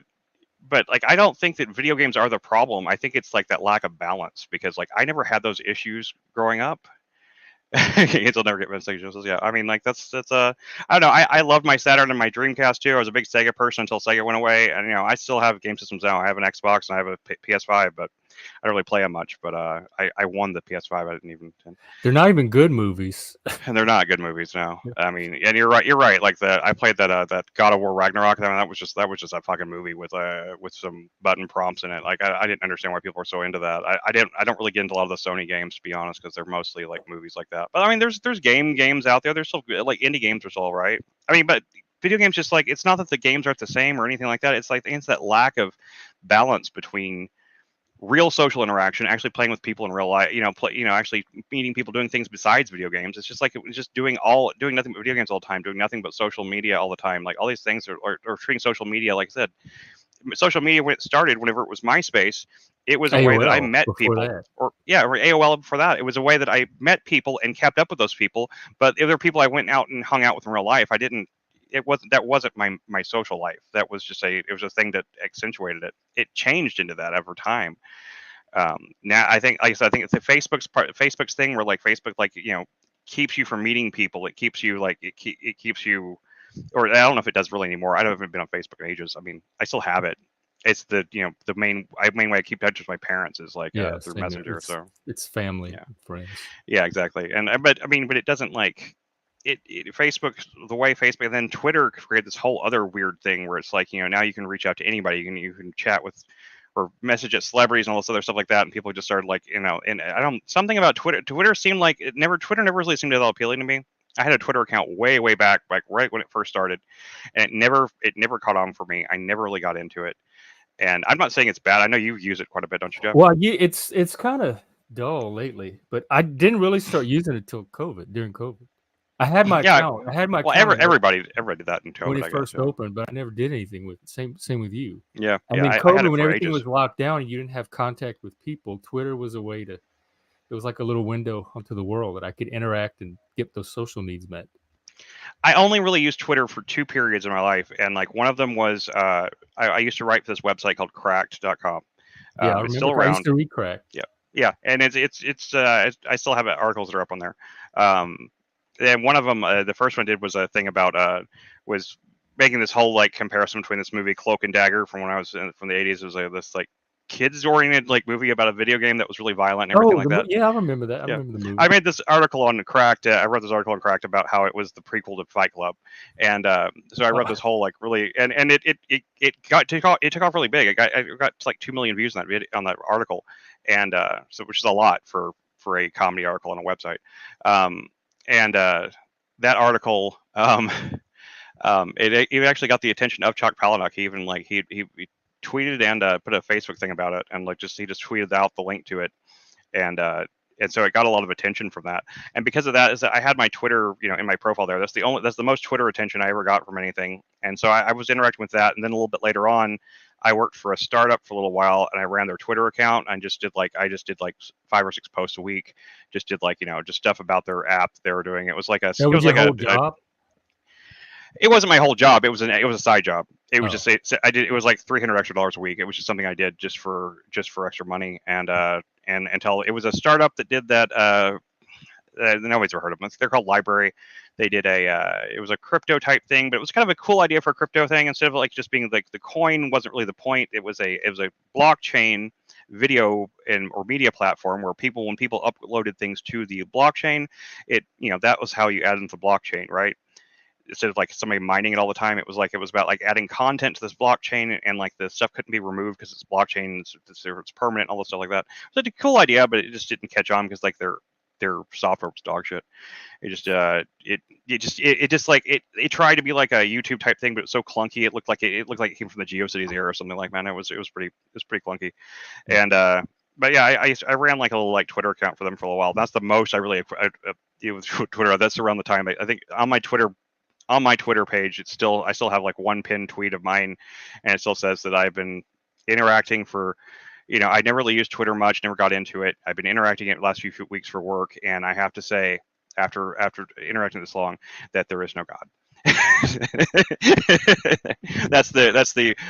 but like I don't think that video games are the problem. I think it's like that lack of balance, because like I never had those issues growing up. Kids will never get messages. Yeah, I mean, like I don't know. I loved my Saturn and my Dreamcast too. I was a big Sega person until Sega went away, and I still have game systems now. I have an Xbox and I have a PS5, but I don't really play them much. But I won the PS5. I didn't even. They're not even good movies. And they're not good movies now. I mean, and you're right. You're right. Like I played that God of War Ragnarok. I mean, that was just a fucking movie with some button prompts in it. Like I didn't understand why people were so into that. I don't really get into a lot of the Sony games, to be honest, because they're mostly like movies like that. But I mean, there's games out there. There's still good, like indie games are still all right. I mean, but video games, just like, it's not that the games aren't the same or anything like that. It's like it's that lack of balance between real social interaction, actually playing with people in real life, actually meeting people, doing things besides video games. It's just like it was just doing nothing but video games all the time, doing nothing but social media all the time. Like all these things are treating social media, like I said, social media when it started, whenever it was MySpace, it was a way that I AOL met before people, that. or yeah, or AOL before that. It was a way that I met people and kept up with those people. But if there were people I went out and hung out with in real life, I didn't. That wasn't my social life. That was just it was a thing that accentuated it. It changed into that over time. Now I think, like I said, I think it's the Facebook's thing, where like Facebook, like keeps you from meeting people. It keeps you like it keeps you, or I don't know if it does really anymore. I haven't been on Facebook in ages. I mean, I still have it. It's the main way I keep in touch with my parents is like Yeah, through same here. Messenger. So It's family yeah, and friends. yeah, exactly. And but I mean, but it doesn't like Facebook, the way Facebook, and then Twitter created this whole other weird thing where it's like now you can reach out to anybody. You can chat with or message at celebrities and all this other stuff like that, and people just started like and I don't, something about Twitter seemed like Twitter never really seemed that appealing to me. I had a Twitter account way back, like right when it first started, and it never caught on for me. I never really got into it, and I'm not saying it's bad. I know you use it quite a bit, don't you, Jeff? Well, yeah, it's kind of. dull lately, but I didn't really start using it till during COVID. I had my Yeah. account. I had my Well, account on it everybody did that in when COVID, it I guess. first Yeah. opened, but I never did anything with it. Same with you. Yeah. And Yeah. then I had COVID, it when for everything ages. was locked down and you didn't have contact with people, Twitter was a way to it was like a little window onto the world that I could interact and get those social needs met. I only really used Twitter for 2 periods in my life, and like one of them was I used to write for this website called Cracked.com. Yeah, I It's still remember I used around. to read Crack. Yeah, yeah, and I still have articles that are up on there. Um, and one of them, the first one did was a thing about was making this whole like comparison between this movie Cloak and Dagger from when I was from the 80s. It was like this like kids oriented like movie about a video game that was really violent and everything Oh, like that. yeah, I remember that. I Yeah. remember the I movie. made this article on Cracked. I wrote this article on Cracked about how it was the prequel to Fight Club, and so I wrote Oh, this whole like really and it took off really big. It got like 2 million views on that video on that article, and so which is a lot for a comedy article on a website, um, and that article it actually got the attention of Chuck Palahniuk. He even like he tweeted and put a Facebook thing about it, and like he just tweeted out the link to it, and so it got a lot of attention from that. And because of that, is that I had my Twitter, in my profile there. That's the most Twitter attention I ever got from anything. And so I was interacting with that. And then a little bit later on, I worked for a startup for a little while, and I ran their Twitter account and I just did like 5 or 6 posts a week. Just did like just stuff about their app that they were doing. It was like that it was was your like whole job? it wasn't my whole job. It was a side job. It was Oh, just I did it was like $300 extra a week. It was just something I did just for extra money, and until it was a startup that did that. Nobody's ever heard of them. They're called Library. They did it was a crypto type thing, but it was kind of a cool idea for a crypto thing. Instead of like just being like the coin wasn't really the point. It was a blockchain video and or media platform where when people uploaded things to the blockchain, that was how you added into the blockchain, right? Instead of like somebody mining it all the time, it was about like adding content to this blockchain, and like the stuff couldn't be removed because it's blockchain, it's permanent, all this stuff like that. So it's a cool idea, but it just didn't catch on because like their software was dog shit. It just it tried to be like a YouTube type thing, but it was so clunky. It looked like it came from the GeoCities era or something like, man. It was pretty clunky. hmm. And but yeah, I ran like a little like Twitter account for them for a while. That's the most I really deal with Twitter. That's around the time I think on my Twitter page, I still have like one pinned tweet of mine, and it still says that I've been interacting for, I never really used Twitter much, never got into it. I've been interacting it the last few weeks for work, and I have to say, after interacting this long, that there is no God.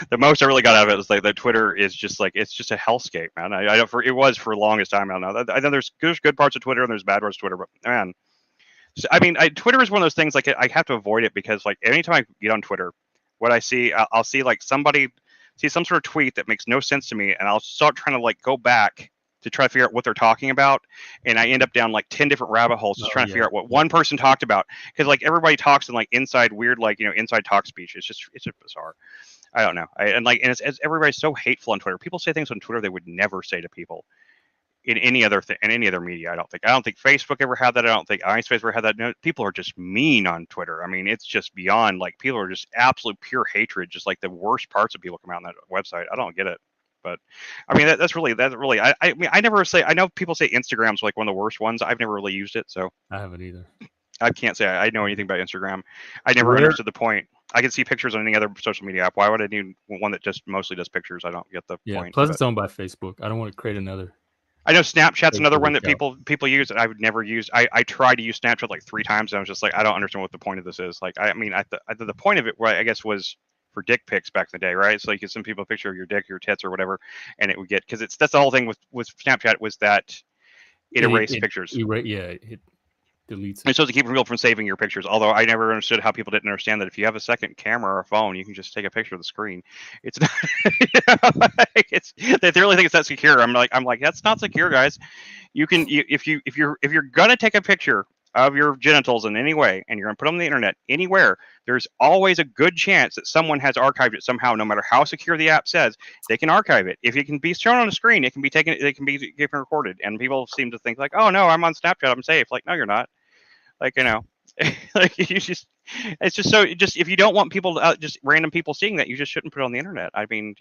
The most I really got out of it is like that Twitter is just like it's just a hellscape, man. I don't it was for the longest time. I don't know. I know there's good parts of Twitter and there's bad parts of Twitter, but man, I mean, Twitter is one of those things like I have to avoid it because like anytime I get on Twitter, what I see, I'll see like somebody see some sort of tweet that makes no sense to me, and I'll start trying to like go back to try to figure out what they're talking about, and I end up down like 10 different rabbit holes just Oh, trying to yeah, figure out what yeah. one person talked about because like everybody talks in like inside weird like inside talk speech. It's just bizarre. I don't know. It's everybody's so hateful on Twitter. People say things on Twitter they would never say to people in any other media. I don't think Facebook ever had that. I don't think MySpace ever had that. No, people are just mean on Twitter. I mean, it's just beyond like people are just absolute pure hatred. Just like the worst parts of people come out on that website. I don't get it. But I mean, that's really. I mean, I never say. I know people say Instagram's like one of the worst ones. I've never really used it, so I haven't either. I can't say I know anything about Instagram. I never Where understood the point. I can see pictures on any other social media app. Why would I need one that just mostly does pictures? I don't get the Yeah, point plus of it. it's owned by Facebook. I don't want to create another I know Snapchat's another one Facebook that account. people use that I would never use. I tried to use Snapchat like 3 times, and I was just like, I don't understand what the point of this is. Like, I mean, the point of it, right, I guess, was for dick pics back in the day, right? So you could send people a picture of your dick, your tits, or whatever, and it would get because that's the whole thing with Snapchat was that it erased pictures. Yeah, it deletes It's it. supposed to keep people from saving your pictures. Although I never understood how people didn't understand that if you have a second camera or a phone, you can just take a picture of the screen. It's not, it's they really think it's that secure. I'm like that's not secure, guys. If you're gonna take a picture of your genitals in any way and you're gonna put them on the internet anywhere, there's always a good chance that someone has archived it somehow. No matter how secure the app says, they can archive it. If it can be shown on a screen, it can be taken. It can be recorded. And people seem to think like, oh no, I'm on Snapchat, I'm safe. Like no, you're not. Like like you just it's just so just if you don't want people just random people seeing that, you just shouldn't put it on the internet. I mean,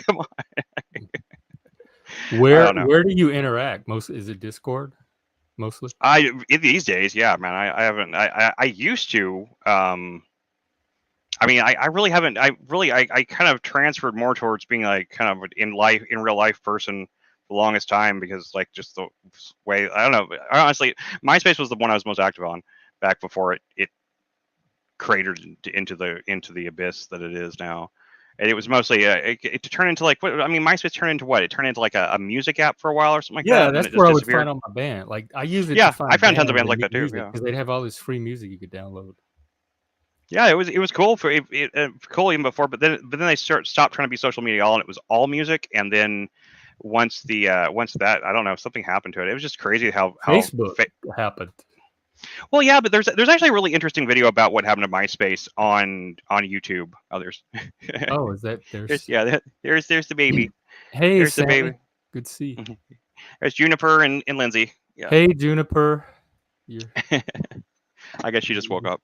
come on. I Where don't know. where do you interact? Most is it Discord mostly? These days, yeah, man. I haven't. I used to. I mean, I really haven't. I kind of transferred more towards being like kind of in real life person the longest time because like just the way I don't know. Honestly, MySpace was the one I was most active on back before it cratered into the abyss that it is now. And it was mostly it turned into like what I mean. MySpace turned into what? It turned into like a music app for a while or something like Yeah, that, and then that's it just where I would find disappeared. all my band. Like, I use it to Yeah, I find found tons of bands bands and like new that too. music Yeah. because 'cause they'd have all this free music you could download. Yeah, it was cool for cool even before, but then they stopped trying to be social media all, and it was all music. And then once that I don't know something happened to it. It was just crazy how Facebook happened. well yeah, but there's actually a really interesting video about what happened to MySpace on YouTube. Oh, Oh, is that there's there's yeah there's the baby Hey, there's the baby. Sammy. Good to see you. Mhm. There's Juniper and Lindsay. Yeah, Hey, Juniper. You're I guess she just woke up.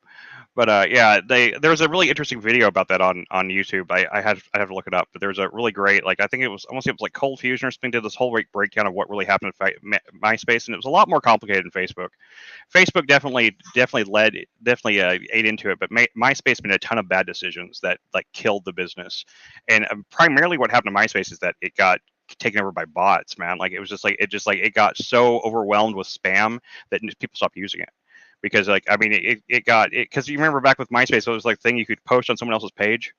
But yeah, there was a really interesting video about that on YouTube. I had to look it up, but there's a really great like I think it was almost it was like Cold Fusion or something did this whole breakdown of what really happened to MySpace, and it was a lot more complicated than Facebook. Facebook definitely ate into it, but MySpace made a ton of bad decisions that like killed the business, and primarily what happened to MySpace is that it got taken over by bots, man. Like it was just like it got so overwhelmed with spam that people stopped using it because like I mean it got it because you remember back with MySpace it was like thing you could post on someone else's page,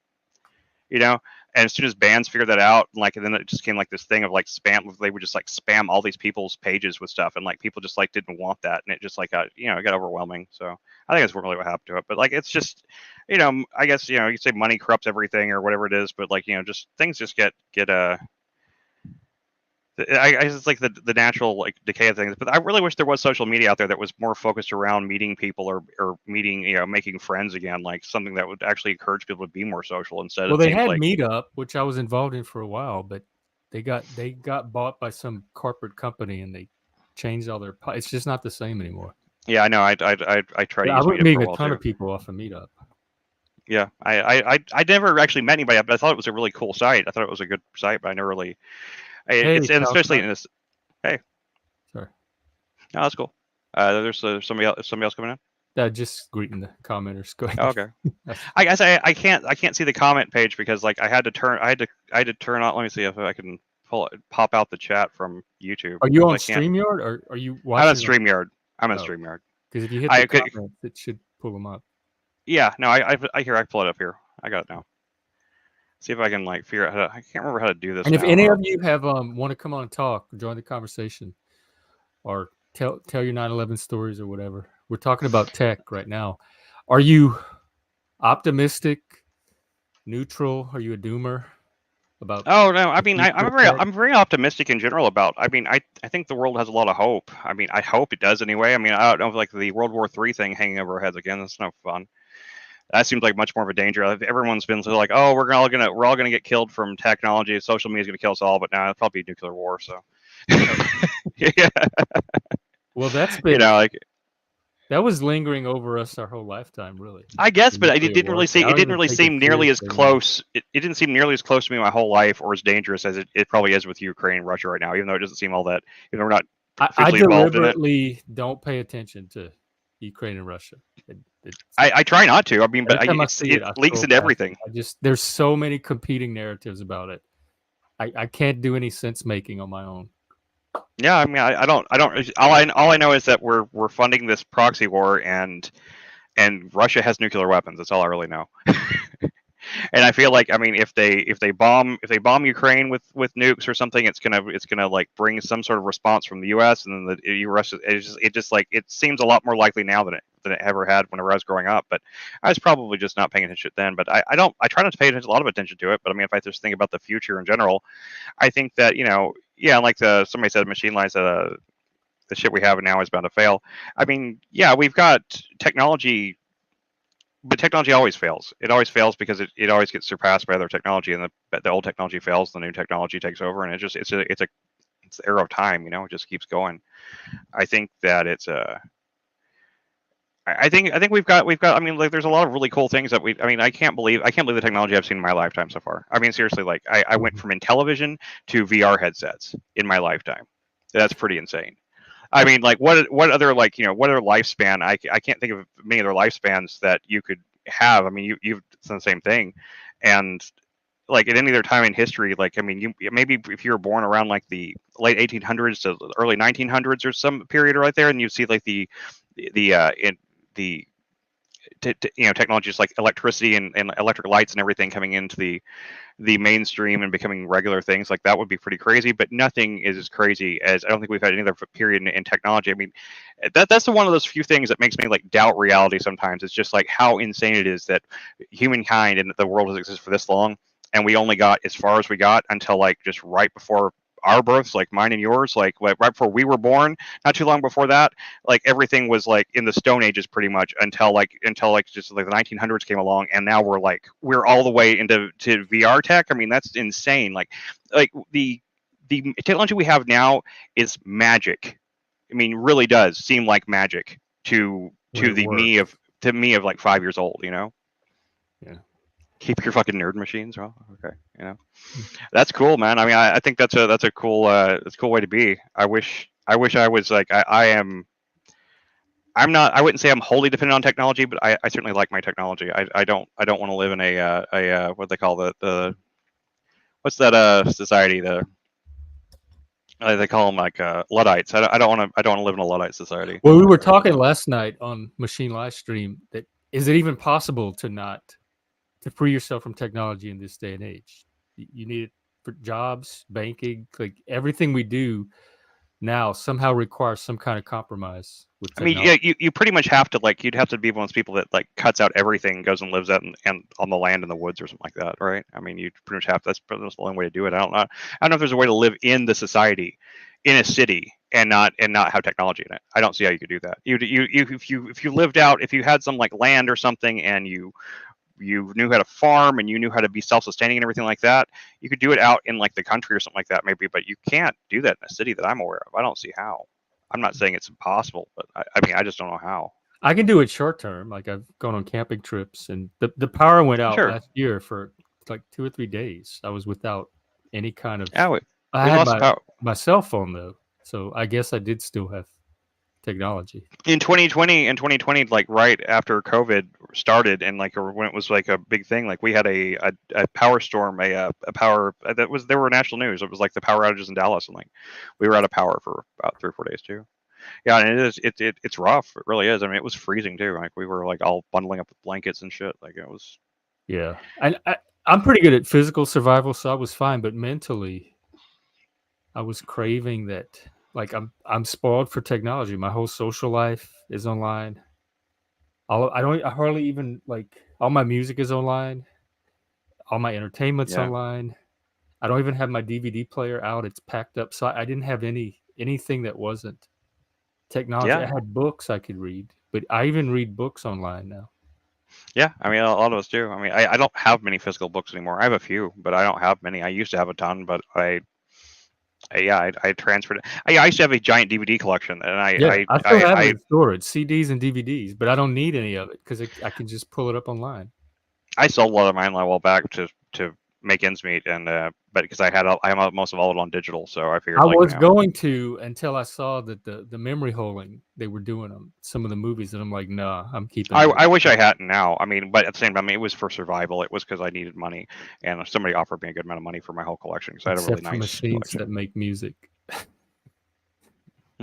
you know, and as soon as bands figured that out, like and then it just came like this thing of like spam. They would just like spam all these people's pages with stuff, and like people just like didn't want that, and it just like got it got overwhelming. So I think that's really what happened to it. But like it's just I guess you say money corrupts everything or whatever it is, but like just things just get I guess it's like the natural like decay of things, but I really wish there was social media out there that was more focused around meeting people or meeting making friends again, like something that would actually encourage people to be more social. Instead, Well, it they seems had like Meetup, which I was involved in for a while, but they got bought by some corporate company and they changed all their it's just not the same anymore. yeah, I know. I tried to But I use was Meetup for meeting a a while ton too. of people off of Meetup. Yeah, I never actually met anybody, but I thought it was a really cool site. I thought it was a good site, but I never really. Hey, It's and especially Talcott. in this. Hey, Sorry. no, that's cool. There's somebody else coming in. Just greeting the commenters. Go Oh, ahead. okay. I guess I can't see the comment page because like I had to turn on. Let me see if I can pop out the chat from YouTube Are you because on I can't. StreamYard or are you I'm on watching on? StreamYard. I'm on Oh, StreamYard. because if you hit the I could. comments, it should pull them up. Yeah. No. I hear. I pull it up here. I got it now. See if I can like figure out how to. I can't remember how to do this And if now. any of you have want to come on and talk, join the conversation, or tell your 9/11 stories or whatever. We're talking about tech right now. Are you optimistic, neutral? Are you a doomer about Oh no! I the mean, future of tech? I'm very optimistic in general about. I mean, I think the world has a lot of hope. I mean, I hope it does anyway. I mean, I don't know if like the World War III thing hanging over our heads again. That's no fun. That seems like much more of a danger. Everyone's been so like, oh, we're all gonna get killed from technology. Social media is gonna kill us all. But now it's probably nuclear war. So yeah, Well, like that was lingering over us our whole lifetime, really. I guess, The but nuclear warfare. I it don't didn't even really take it seem nearly as seriously anymore. close. It didn't seem nearly as close to me my whole life or as dangerous as it probably is with Ukraine and Russia right now. Even though it doesn't seem all that. We're not I officially involved in it. deliberately don't pay attention to Ukraine and Russia. It's I try not to. I mean, but every time I see it it, I leaks scroll into past it. everything. There's so many competing narratives about it. I can't do any sense making on my own. Yeah, I mean, I don't. All I know is that we're funding this proxy war, and Russia has nuclear weapons. That's all I really know. And I feel like I mean if they bomb Ukraine with nukes or something, it's gonna like bring some sort of response from the U.S. and then the U.S. It just like it seems a lot more likely now than it ever had whenever I was growing up. But I was probably just not paying attention then. But I try not to pay attention, a lot of attention to it. But I mean if I just think about the future in general, I think that yeah like somebody said machine lines the shit we have now is bound to fail. I mean yeah we've got technology but technology always fails. It always fails because it always gets surpassed by other technology, and the old technology fails, the new technology takes over, and it's the arrow of time. It just keeps going. I think that I think we've got. I mean, like, there's a lot of really cool things that we. I mean, I can't believe the technology I've seen in my lifetime so far. I mean, seriously, like, I went Mhm. from Intellivision to VR headsets in my lifetime. That's pretty insane. I mean, like, what other, like, what other lifespan? I can't think of many other lifespans that you could have. I mean, you've done the same thing, and like at any other time in history, like, I mean, you maybe if you were born around like the late 1800s to the early 1900s or some period right there, and you see like in the technologies like electricity and electric lights and everything coming into the mainstream and becoming regular things, like that would be pretty crazy. But nothing is as crazy as, I don't think we've had any other period in technology. I mean, that's one of those few things that makes me like doubt reality sometimes. It's just like how insane it is that humankind and the world has existed for this long, and we only got as far as we got until like just right before our births, like mine and yours, like right before we were born. Not too long before that, like everything was like in the Stone Ages pretty much until just like the 1900s came along, and now we're all the way to VR tech. I mean, that's insane. Like the technology we have now is magic. I mean, really does seem like magic to When it works. to me of like 5 years old. Yeah. Keep your fucking nerd machines. Well, okay. Mm. That's cool, man. I mean, I think that's a cool way to be. I wish I was like I am. I'm not. I wouldn't say I'm wholly dependent on technology, but I certainly like my technology. I don't want to live in a what they call the what's that society, they call them like Luddites. I don't want to live in a Luddite society. Well, we were talking last night on Machine Live Stream that is it even possible to free yourself from technology in this day and age? You need it for jobs, banking, like everything we do now somehow requires some kind of compromise with I mean, yeah, technology. you pretty much have to, like, you'd have to be one of those people that like cuts out everything, goes and lives out and on the land in the woods or something like that, right? I mean, you pretty much have. That's pretty much the only way to do it. I don't know if there's a way to live in the society, in a city, and not have technology in it. I don't see how you could do that. If you lived out, if you had some like land or something, and you knew how to farm and you knew how to be self-sustaining and everything like that, you could do it out in like the country or something like that maybe, but you can't do that in a city that I'm aware of. I don't see how. I'm not saying it's impossible, but I mean, I just don't know how. I can do it short term. Like I've gone on camping trips and the power went out Sure. last year for like 2 or 3 days. I was without any kind of Yeah, I we had lost the my power my cell phone though. So I guess I did still have technology. in 2020. In 2020, like right after COVID started, and like, or when it was like a big thing, like we had a power storm, a power that was there were national news. It was like the power outages in Dallas, and like we were out of power for about 3 or 4 days too. Yeah, and it's rough. It really is. I mean, it was freezing too. Like we were like all bundling up with blankets and shit. Like it was. Yeah. I'm pretty good at physical survival, so I was fine, but mentally I was craving that like I'm spoiled for technology. My whole social life is online. I hardly even like all my music is online. All my entertainment's Yeah, online. I don't even have my DVD player out. It's packed up. So I didn't have anything that wasn't technology. I yeah, had books I could read, but I even read books online now. yeah. I mean, a lot of us do. I mean, I don't have many physical books anymore. I have a few, but I don't have many. I used to have a ton, but yeah, I transferred it. I used to have a giant DVD collection, and Yeah, I still have it in storage, CDs and DVDs, but I don't need any of it because I can just pull it up online. I sold a lot of mine a while back to make ends meet, and but because I have most of all of it on digital, so I figured I like, was going to until I saw that the memory holding they were doing them some of the movies, and I'm like, nah, I'm keeping I, it. I wish I hadn't now. I mean, but at the same time, I mean, it was for survival. It was because I needed money, and somebody offered me a good amount of money for my whole collection because I had a really Except for nice machines that collection. make music.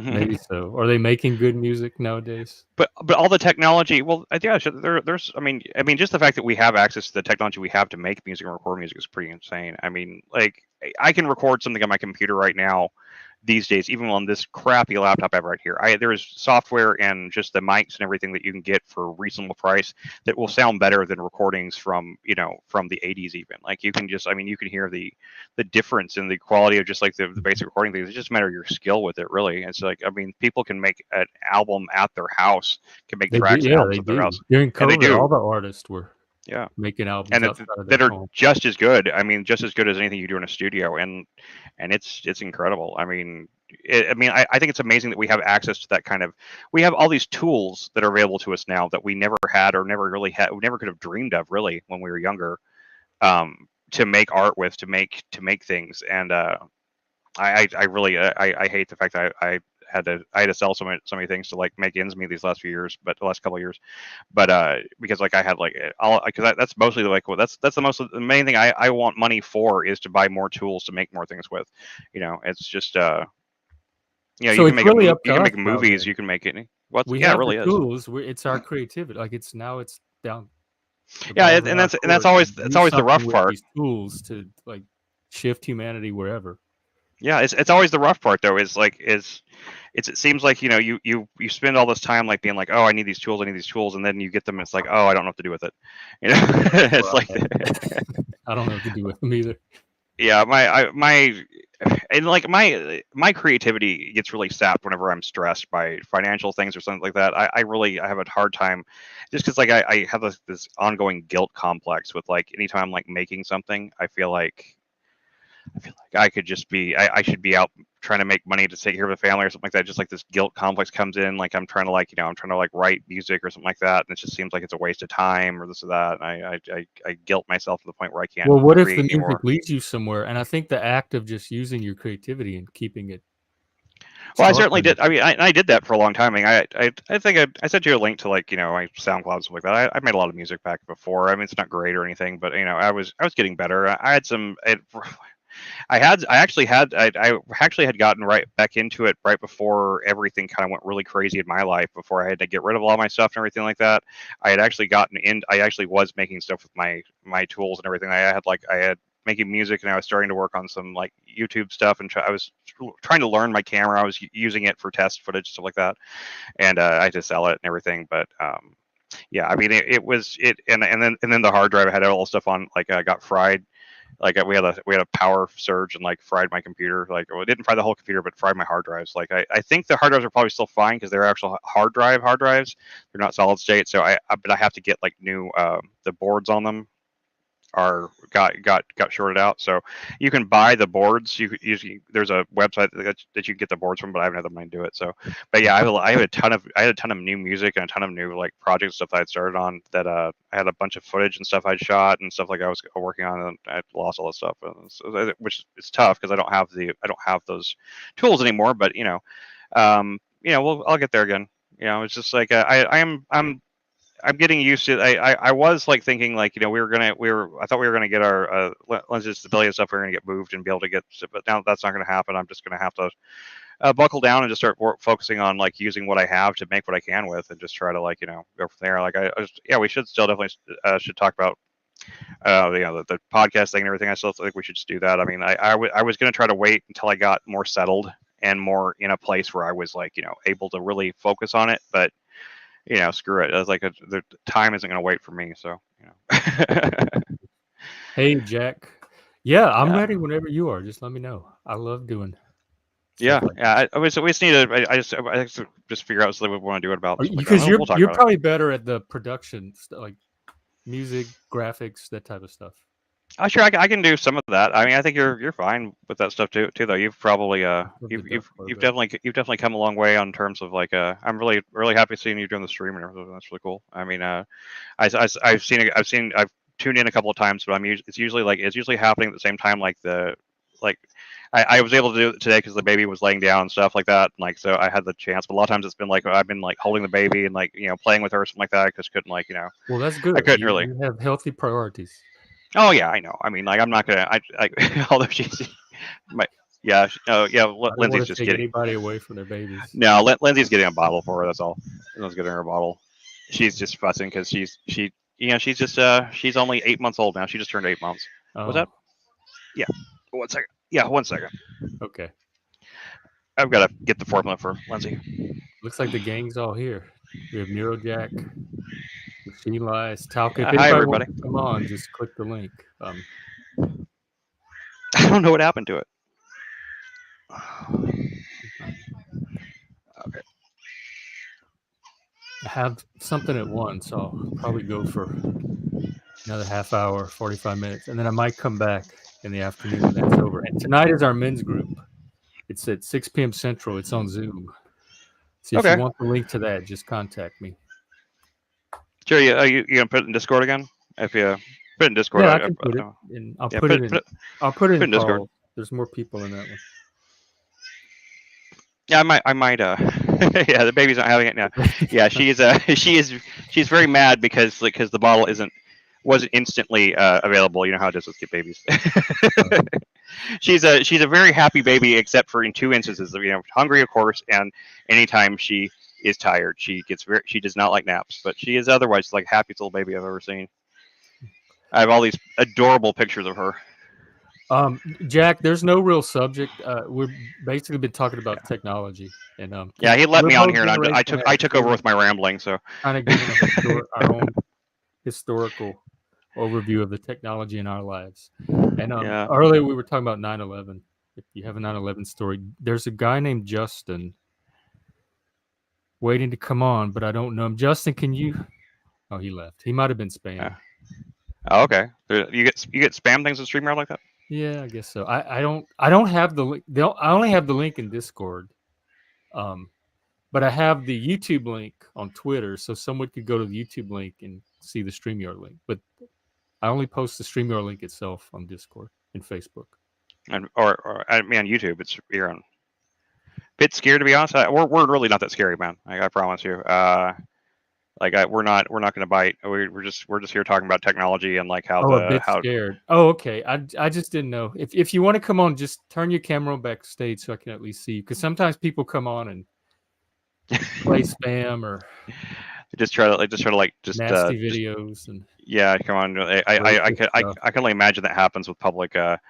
Maybe so. Are they making good music nowadays? But all the technology, well, yeah, so there's I mean, just the fact that we have access to the technology we have to make music and record music is pretty insane. I mean, like, I can record something on my computer right now these days, even on this crappy laptop I have right here. There's software and just the mics and everything that you can get for a reasonable price that will sound better than recordings from the 80s even. Like, you can just, I mean, you can hear the difference in the quality of just like the basic recording things. It's just a matter of your skill with it, really. It's like, I mean, people can make an album at their house, can make They do, tracks and yeah, albums they at their do. house, During and they COVID, all do. the artists were Yeah, making albums and outside of that their are home. just as good. I mean, just as good as anything you do in a studio, and it's incredible. I mean, I mean, I think it's amazing that we have access to that kind of. We have all these tools that are available to us now that we never had or never really had, we never could have dreamed of really when we were younger. To make art with, to make things, and I really I hate the fact that I had to sell so many things to like make ends meet these last few years, but the last couple of years, but because like I had like all because that's mostly like well that's the main thing I want money for is to buy more tools to make more things with, it's just So it's really up to you can us make now movies, then. you can make it what's We yeah, it have the really is. tools, it's our creativity, like, it's now it's down the Yeah, ball's in and our that's court to always do the something rough with part. these tools to, like, shift humanity wherever. Yeah, it's always the rough part though. Is like it seems like you spend all this time like being like, oh, I need these tools, and then you get them. And it's like, oh, I don't know what to do with it. It's like Right. I don't know what to do with them either. yeah, my and like my creativity gets really sapped whenever I'm stressed by financial things or something like that. I have a hard time just because like I have this ongoing guilt complex with like anytime I'm like making something, I feel like I could just be I should be out trying to make money to take care of the family or something like that. Just like this guilt complex comes in, like I'm trying to I'm trying to like write music or something like that, and it just seems like it's a waste of time or this or that. And I guilt myself to the point where I can't Well, what if the create music anymore. leads you somewhere? And I think the act of just using your creativity and keeping it Well, I certainly sharpened. did. I mean, I did that for a long time. I mean, I think I sent you a link to like my SoundCloud and stuff like that. I made a lot of music back before. I mean, it's not great or anything, but I was getting better. I had some. I actually had gotten right back into it right before everything kind of went really crazy in my life. Before I had to get rid of all my stuff and everything like that, I had actually gotten in. I actually was making stuff with my tools and everything. I had making music and I was starting to work on some like YouTube stuff and I was trying to learn my camera. I was using it for test footage stuff like that, and I had to sell it and everything. But yeah, I mean it was it and then the hard drive I had all the stuff on like got fried like we had a power surge and like fried my computer. Like well, it didn't fry the whole computer, but fried my hard drives. Like I think the hard drives are probably still fine because they're actual hard drives. They're not solid state. So but I have to get like new the boards on them are got shorted out. So you can buy the boards. You usually there's a website that you can get the boards from, but I haven't had the money to do it. So, but yeah, I have I had a ton of new music and a ton of new like projects stuff that I'd started on that I had a bunch of footage and stuff I'd shot and stuff like I was working on and I lost all this stuff, which is tough because I don't have those tools anymore. But I'll get there again. It's just like I'm getting used to. I was like thinking like I thought we were gonna get our lenses stability and stuff. We are gonna get moved and be able to get, but now that's not gonna happen. I'm just gonna have to buckle down and just start focusing on like using what I have to make what I can with, and just try to like go from there. Like yeah, we should still definitely should talk about the podcast thing and everything. I still think we should just do that. I mean, I was gonna try to wait until I got more settled and more in a place where I was like able to really focus on it, but screw it. I was like, the time isn't going to wait for me. So, Hey, Jack. Yeah, I'm yeah, ready whenever you are. Just let me know. I love doing yeah, stuff like yeah. We just need to. I just figure out what we want to do it about that. stuff like that. Because We'll talk you're about it. probably better at the production, like music, graphics, that type of stuff. Sure, I can do some of that. I mean, I think you're fine with that stuff too. Though you've probably Love the duck part better. you've definitely come a long way on terms of like I'm really happy seeing you doing the stream and everything. That's really cool. I mean, I've tuned in a couple of times, but it's usually happening at the same time. Like I was able to do it today because the baby was laying down and stuff like that. And, like so, I had the chance. But a lot of times it's been like I've been like holding the baby and like playing with her or something like that. I just couldn't Well, that's I good. couldn't You really. you have healthy priorities. Oh yeah, I know. I mean, like I'm not gonna. Although she's my yeah. Oh yeah. I don't Lindsay's want to just take kidding. anybody away from their babies. No, Lindsay's getting a bottle for her. That's all. Lindsay's getting her a bottle. She's just fussing because she's just she's only 8 months old now. She just turned 8 months. Was that? Oh, Yeah. 1 second. Yeah, 1 second. okay. I've got to get the formula for Lindsay. Looks like the gang's all here. We have NeuroJack, Machine Lies, Talca. If Hi anybody everybody. wants to come on, just click the link. I don't know what happened to it. Okay. I have something at once. I'll probably go for another half hour, 45 minutes, and then I might come back in the afternoon when that's over. And tonight is our men's group. It's It's at 6 p.m. Central. It's on Zoom. So if you Okay. want the link to that, just contact me. Sure. You gonna put it in Discord again? If you put it in Discord, Yeah, I can put it, and I'll yeah, put it in. I'll put it put it in in Discord. call. There's more people in that one. Yeah, I might. Yeah, the baby's not having it now. Yeah, she's very mad because the bottle wasn't instantly available. You know how it is with kid babies. She's a very happy baby, except for in two instances. Hungry, of course, and anytime she is tired, she does not like naps. But she is otherwise like happiest little baby I've ever seen. I have all these adorable pictures of her. Jack, there's no real subject. We've basically been talking about Yeah, technology, and yeah. He let we're me on both here, and generations I X. took We over were with my rambling. So kind of giving our own historical overview of the technology in our lives. And yeah. earlier we were talking about 9/11. If you have a 9/11 story, there's a guy named Justin waiting to come on, but I don't know him. Justin, can you? Oh, he left. He might have been spam. Yeah. Oh, okay. You get spam things in StreamYard like that? Yeah, I guess so. I don't have the link. I only have the link in Discord. But I have the YouTube link on Twitter, so someone could go to the YouTube link and see the StreamYard link. But I only post the StreamYard link itself on Discord and Facebook. And or I mean on YouTube, you're on. Bit scared to be honest. We're really not that scary, man. I promise you. We're not going to bite. We're just here talking about technology and like how Oh, a the bit how. scared. Oh, okay. I just didn't know. If you want to come on, just turn your camera on backstage so I can at least see you. Because sometimes people come on and play spam or just try to nasty videos and yeah, come on. racist stuff. I can only imagine that happens with public. I'm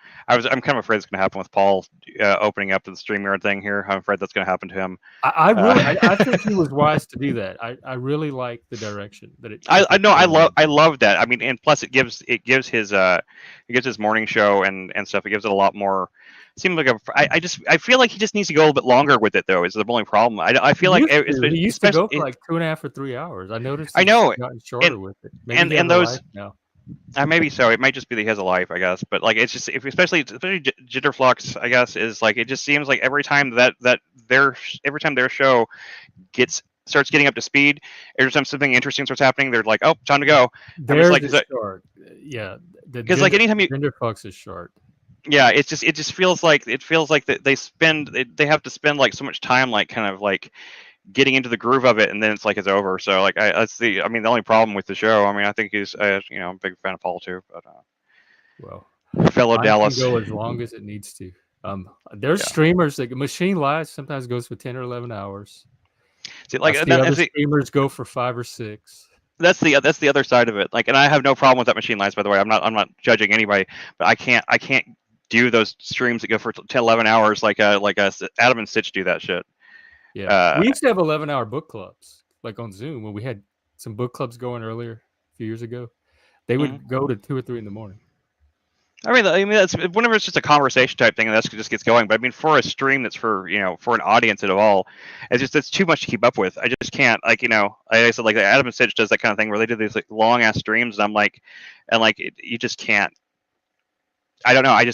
kind of afraid it's going to happen with Paul opening up the StreamYard thing here. I'm afraid that's going to happen to him. I really, Uh, I think he was wise to do that. I really like the direction that it. I know going. I love that. I mean, and plus it gives his morning show and stuff. It gives it a lot more. Seems like I feel like he just needs to go a little bit longer with it though. Is the only problem. I feel like He used to go for especially like 2.5 or 3 hours. I noticed I it's know gotten shorter with it. Maybe and he has and a those life now. maybe so. It might just be that he has a life, I guess. But like, it's just especially Jitterflux, I guess, is like it just seems like every time every time their show starts getting up to speed, every time something interesting starts happening, they're like, oh, time to go. They're the short. Yeah, because like anytime you Jitterflux is short. yeah, it just feels like that they have to spend like so much time like kind of like getting into the groove of it, and then it's like it's over. So like the only problem with the show. I mean, I think he's I'm a big fan of Paul too, but Well, fellow mine Dallas can go as long as it needs to. There's streamers that Machine Live sometimes goes for 10 or 11 hours. See, like other streamers go for 5 or 6. That's the other side of it. Like, and I have no problem with that Machine Lives, by the way. I'm not judging anybody, but I can't do those streams that go for 10, 11 hours like Adam and Stitch do that shit. Yeah, we used to have 11-hour book clubs, like on Zoom, when we had some book clubs going earlier a few years ago. They would go to 2 or 3 in the morning. I mean, that's whenever it's just a conversation type thing, and that just gets going. But I mean, for a stream that's for an audience at all, it's too much to keep up with. I just can't, like I said, like Adam and Stitch does that kind of thing where they do these like long ass streams, and I'm like, you just can't. I don't know. I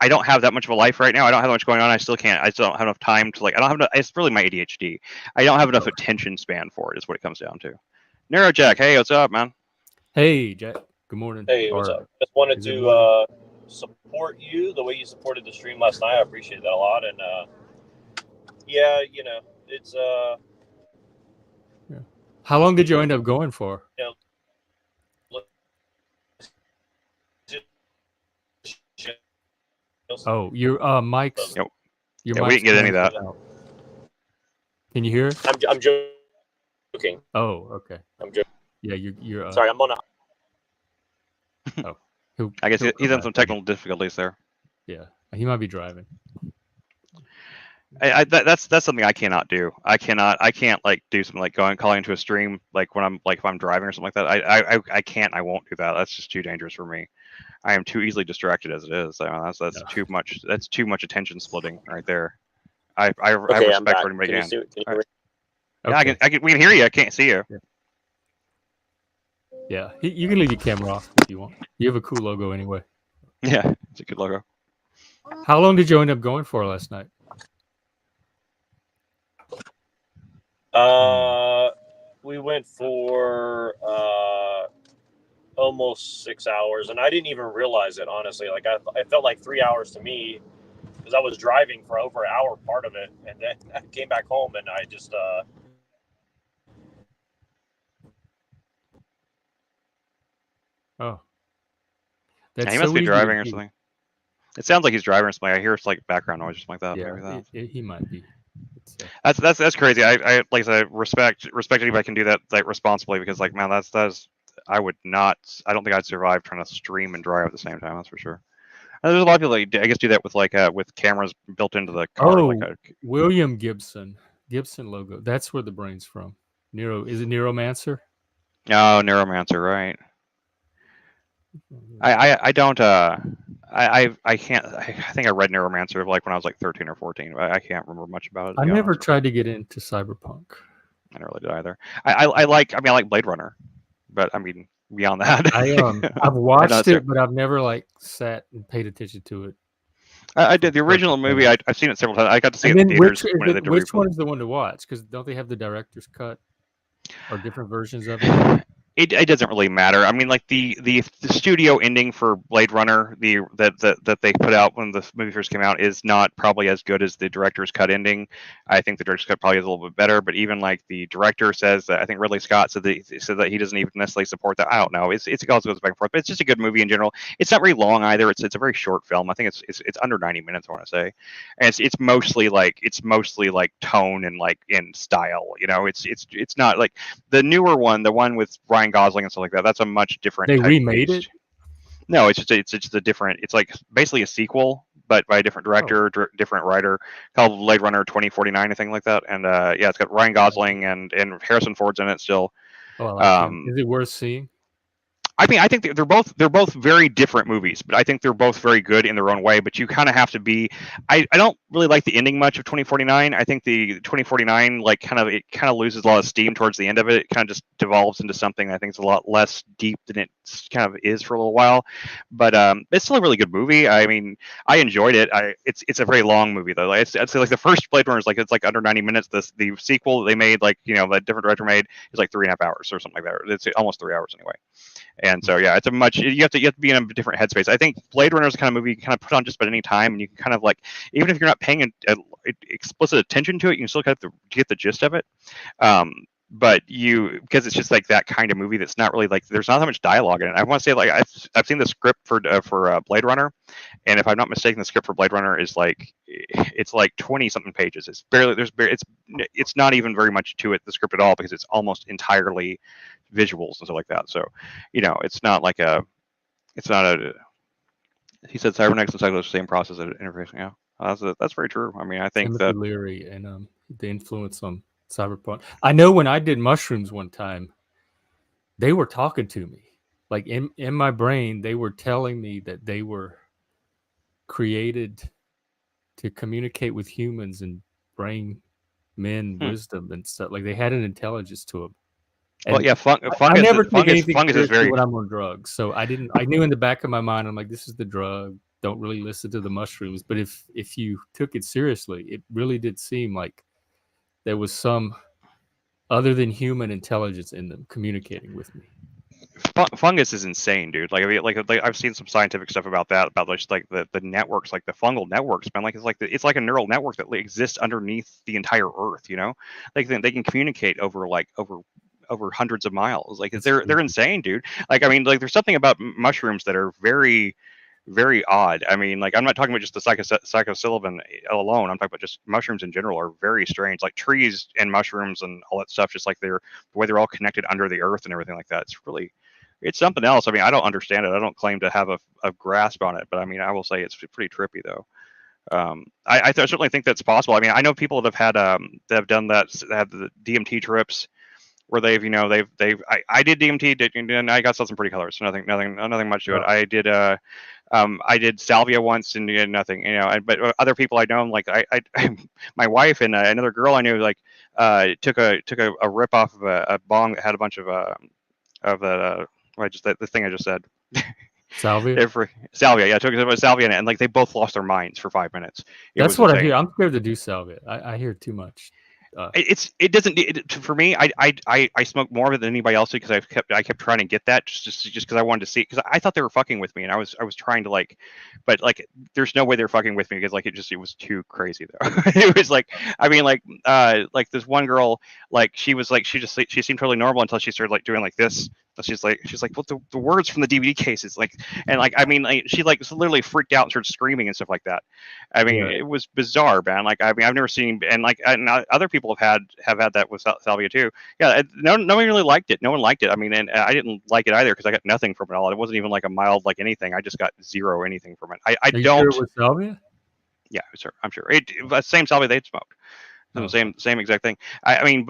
don't have that much of a life right now. I don't have much going on. I still don't have enough time to like. I don't have enough. It's really my ADHD. I don't have enough attention span for it. Is what it comes down to. NeuroJack, hey, what's up, man? Hey, Jack. Good morning. Hey, what's up? Just wanted to support you the way you supported the stream last night. I appreciate that a lot. And yeah, it's Yeah. How long did you end up going for? Oh, your mic's. Yep. Your we didn't get any of that. Can you hear us? I'm joking. Oh, okay. I'm joking. Yeah, you're. Sorry, I'm on. I guess he's on some technical difficulties there. Yeah, he might be driving. That's something I cannot do. I can't like do something like calling into a stream like when I'm like if I'm driving or something like that. I can't. I won't do that. That's just too dangerous for me. I am too easily distracted as it is. I mean, that's too much. That's too much attention splitting right there. I respect for anybody can. Yeah, we can hear you. I can't see you. Yeah, you can leave your camera off if you want. You have a cool logo anyway. Yeah, it's a good logo. How long did you end up going for last night? We went for almost 6 hours, and I didn't even realize it, honestly. Like I felt like 3 hours to me because I was driving for over an hour part of it, and then I came back home and I just Oh, Yeah, that's he must so be easy to driving or do. something. It sounds like he's driving or something. I hear it's like background noise or something like that. Yeah, Maybe that. he might be. It's, That's crazy. I like I said, respect anybody can do that like responsibly, because like man, that's I would not. I don't think I'd survive trying to stream and drive at the same time. That's for sure. And there's a lot of people that I guess do that with like with cameras built into the car. Like oh, William Gibson logo. That's where the brain's from. Is it Neuromancer? oh, Neuromancer, right? I don't I can't I think I read Neuromancer like when I was like 13 or 14. I can't remember much about it, to I be never honest. tried to get into cyberpunk. I never really did either. I like I like Blade Runner, but I mean beyond that, I've I know watched it's it, but I've never like sat and paid attention to it. I did the original movie. I've seen it several times. I got to see And it in then theaters when they did which one is the one to watch? Because don't they have the director's cut or different versions of it? It doesn't really matter. I mean, like the studio ending for Blade Runner, that they put out when the movie first came out, is not probably as good as the director's cut ending. I think the director's cut probably is a little bit better. But even like the director says that, I think Ridley Scott said that he doesn't even necessarily support that. I don't know. It also goes back and forth. But it's just a good movie in general. It's not very long either. It's a very short film. I think it's under 90 minutes, I want to say, and it's mostly like tone and like in style. You know, it's not like the newer one, the one with Ryan Gosling and stuff like that. That's a much different They type remade beast. it. No, it's just a different. It's like basically a sequel, but by a different director, different writer, called Blade Runner 2049, I think like that. And yeah, it's got Ryan Gosling and Harrison Ford's in it still. Oh, I like him. Is it worth seeing? I mean, I think they're both very different movies, but I think they're both very good in their own way. But you kind of have to be. I don't really like the ending much of 2049. I think the 2049 like it kind of loses a lot of steam towards the end of it. It kind of just devolves into something I think is a lot less deep than it kind of is for a little while. But it's still a really good movie. I mean, I enjoyed it. It's a very long movie though. Like, I'd say like the first Blade Runner is like it's like under 90 minutes. The sequel that they made, like that different director made, is like 3.5 hours or something like that. It's almost 3 hours anyway. And so yeah, it's a much you have to be in a different headspace. I think Blade Runner is the kind of movie you can kind of put on just about any time, and you can kind of like, even if you're not paying explicit attention to it, you can still kind of get the gist of it. But because it's just like that kind of movie that's not really like, there's not that much dialogue in it. I want to say like I've seen the script for Blade Runner, and if I'm not mistaken, the script for Blade Runner is like, it's like 20 something pages. It's barely it's not even very much to it, the script at all, because it's almost entirely visuals and stuff like that. So, it's not like it's not a. He said cybernetics and psychology are the same process of interfacing. Yeah, that's very true. I mean, I think Timothy that Leary and the influence on cyberpunk. I know when I did mushrooms one time, they were talking to me. Like in my brain, they were telling me that they were created to communicate with humans and bring men wisdom and stuff. Like they had an intelligence to them. well, yeah, I never take anything fungus is seriously very. when I'm on drugs, so I didn't. I knew in the back of my mind, I'm like, this is the drug. Don't really listen to the mushrooms. But if you took it seriously, it really did seem like there was some other than human intelligence in them communicating with me. Fungus is insane, dude. Like, I mean, like I've seen some scientific stuff about that, about just like the networks, like the fungal networks, man. Like it's like a neural network that exists underneath the entire Earth. Like they can communicate over hundreds of miles. Like they're insane, dude. Like, I mean, like there's something about mushrooms that are very, very odd. I mean, like I'm not talking about just the psilocybin alone. I'm talking about just mushrooms in general are very strange. Like trees and mushrooms and all that stuff, just like the way they're all connected under the earth and everything like that. It's something else. I mean, I don't understand it. I don't claim to have a grasp on it, but I mean, I will say it's pretty trippy though. I certainly think that's possible. I mean, I know people that have done that, have the DMT trips, where I did DMT, and I got some pretty colors. So nothing much to it. I did salvia once and nothing, but other people I know, like my wife and another girl I knew, like took a rip off of a bong that had a bunch of the thing I just said. Salvia. Salvia, yeah, took salvia in it, and like they both lost their minds for 5 minutes. That's what I hear. I'm scared to do salvia. I hear too much. It doesn't for me. I smoked more of it than anybody else because I kept trying to get that just because I wanted to see, because I thought they were fucking with me, and I was trying to like, but like there's no way they're fucking with me because like it was too crazy though. It was like, I mean, like this one girl, like she seemed totally normal until she started like doing like this. She's like well, the words from the DVD cases, like, and like, I mean, like she like literally freaked out and started screaming and stuff like that. I mean, Yeah. it was bizarre, man. Like, I mean, I've never seen, and like, and other people have had that with salvia too. Yeah, no one really liked it. No one liked it. I mean, and I didn't like it either because I got nothing from it all. It wasn't even like a mild like anything. I just got zero anything from it. I Are you sure don't. it was salvia? Yeah, sure, I'm sure. Same salvia they'd smoked. Oh, Same exact thing. I mean,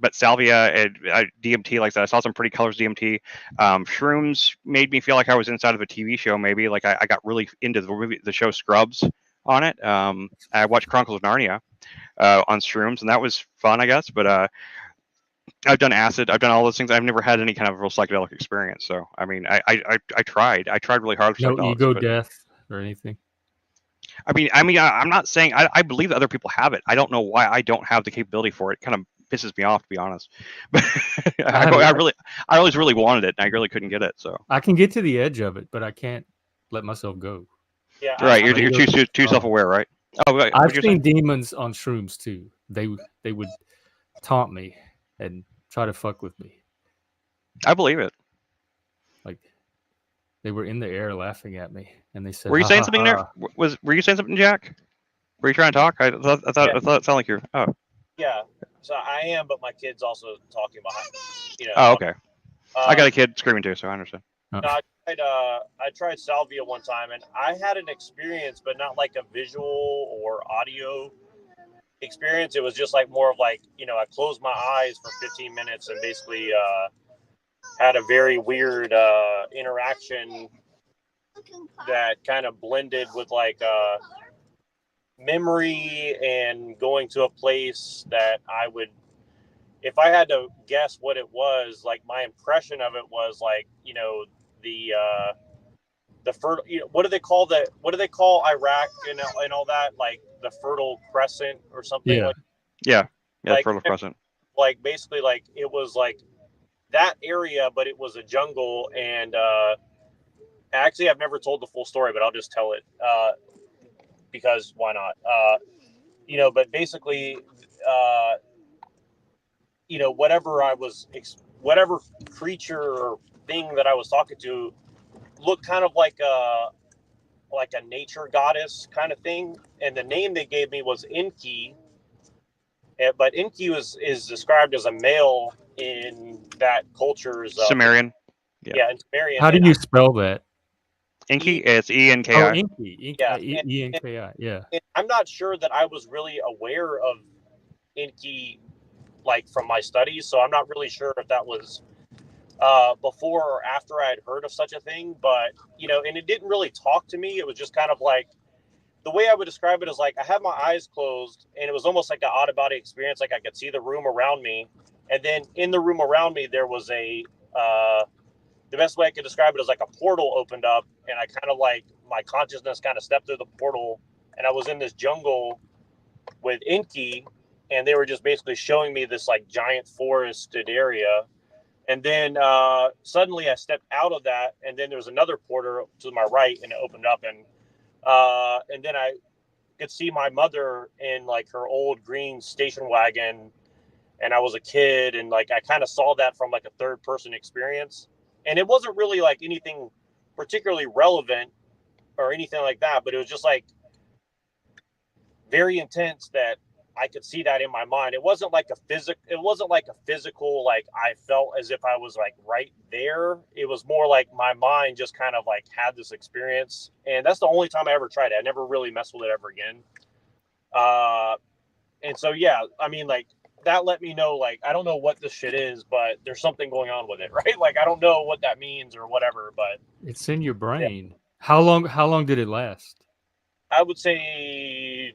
but salvia and DMT, like that. I saw some pretty colors DMT. Shrooms made me feel like I was inside of a TV show. Maybe like I got really into the show Scrubs on it. I watched Chronicles of Narnia on shrooms, and that was fun, I guess. But I've done acid. I've done all those things. I've never had any kind of real psychedelic experience. So I mean, I tried. I tried really hard for no psychedelics, ego but death or anything. I'm not saying I believe that other people have it. I don't know why I don't have the capability for it. It kind of pisses me off, to be honest. But I always really wanted it, and I really couldn't get it. So I can get to the edge of it, but I can't let myself go. Yeah, right, I you're too self-aware, right? Oh, wait, I've what'd you say? seen demons on shrooms too. They would taunt me and try to fuck with me. I believe it. Like they were in the air laughing at me, and they said, Were you "Ha saying ha something there? ha." Were you saying something, Jack? Were you trying to talk? I thought Yeah. it sounded like you're. Oh. yeah. So I am, but my kid's also talking behind. Oh, okay. I got Uh, a kid screaming too, so I understand. Uh, no, I tried salvia one time, and I had an experience, but not like a visual or audio experience. It was just like more of like, I closed my eyes for 15 minutes and basically had a very weird interaction that kind of blended with like memory and going to a place that I would, if I had to guess what it was, like my impression of it was like, the fertile, what do they call Iraq and all that, like the Fertile Crescent or something, yeah, like Yeah, like Fertile Crescent. like basically like it was like that area, but it was a jungle. And actually I've never told the full story, but I'll just tell it because why not? But basically, whatever creature or thing that I was talking to looked kind of like a nature goddess kind of thing, and the name they gave me was Enki. But Enki is described as a male in that culture's Sumerian. yeah, in Sumerian. how do you spell that? Inky. It's ENKI. Oh, Inky. Yeah, E-N-K-I. Yeah. and I'm not sure that I was really aware of Enki like from my studies, so I'm not really sure if that was before or after I had heard of such a thing. But and it didn't really talk to me. It was just kind of like, the way I would describe it is like I had my eyes closed, and it was almost like an out of body experience. Like I could see the room around me, and then in the room around me there was the best way I could describe it is like a portal opened up, and I kind of like my consciousness kind of stepped through the portal, and I was in this jungle with Enki, and they were just basically showing me this like giant forested area. And then suddenly I stepped out of that, and then there was another portal to my right, and it opened up, and then I could see my mother in like her old green station wagon, and I was a kid, and like I kind of saw that from like a third person experience, and it wasn't really like anything particularly relevant or anything like that, but it was just like very intense that I could see that in my mind. It wasn't like a physical, like I felt as if I was like right there. It was more like my mind just kind of like had this experience. And that's the only time I ever tried it. I never really messed with it ever again. And so, yeah, I mean, like that let me know, like, I don't know what this shit is, but there's something going on with it, right? Like, I don't know what that means or whatever, but It's in your brain. Yeah. How long did it last? I would say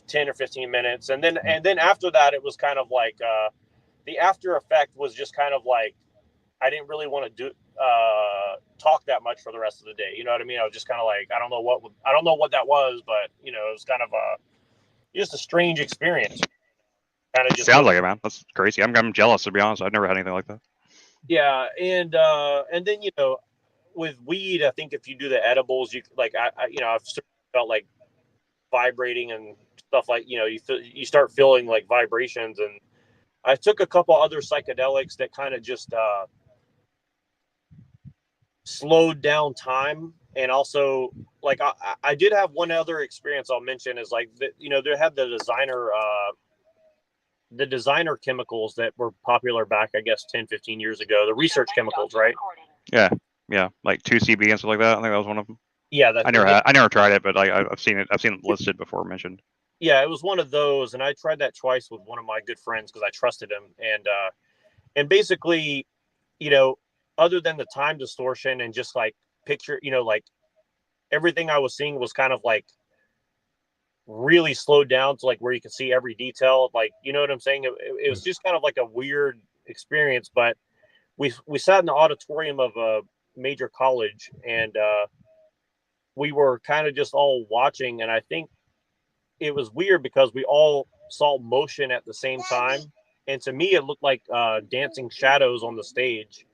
10 or 15 minutes. And then after that, it was kind of like, the after effect was just kind of like, I didn't really want to talk that much for the rest of the day. You know what I mean? I was just kind of like, I don't know what that was, but it was kind of just a strange experience. kind of just Sounds like it, man. That's crazy. I'm jealous, to be honest. I've never had anything like that. Yeah, and then with weed, I think if you do the edibles, you like I've felt like vibrating and stuff like you start feeling like vibrations, and I took a couple other psychedelics that kind of just slowed down time, and also like I did have one other experience I'll mention is like they had the designer chemicals that were popular back, I guess, 10-15 years ago, the research chemicals, right? Yeah, like 2CB and stuff like that. I think that was one of them. Yeah, I never tried it, but I've seen it listed before mentioned. Yeah, it was one of those, and I tried that twice with one of my good friends because I trusted him, and basically, other than the time distortion and just like picture, like everything I was seeing was kind of like really slowed down to like where you could see every detail, like you know what I'm saying. It was just kind of like a weird experience, but we sat in the auditorium of a major college, and we were kind of just all watching, and I think it was weird because we all saw motion at the same time, and to me it looked like dancing shadows on the stage,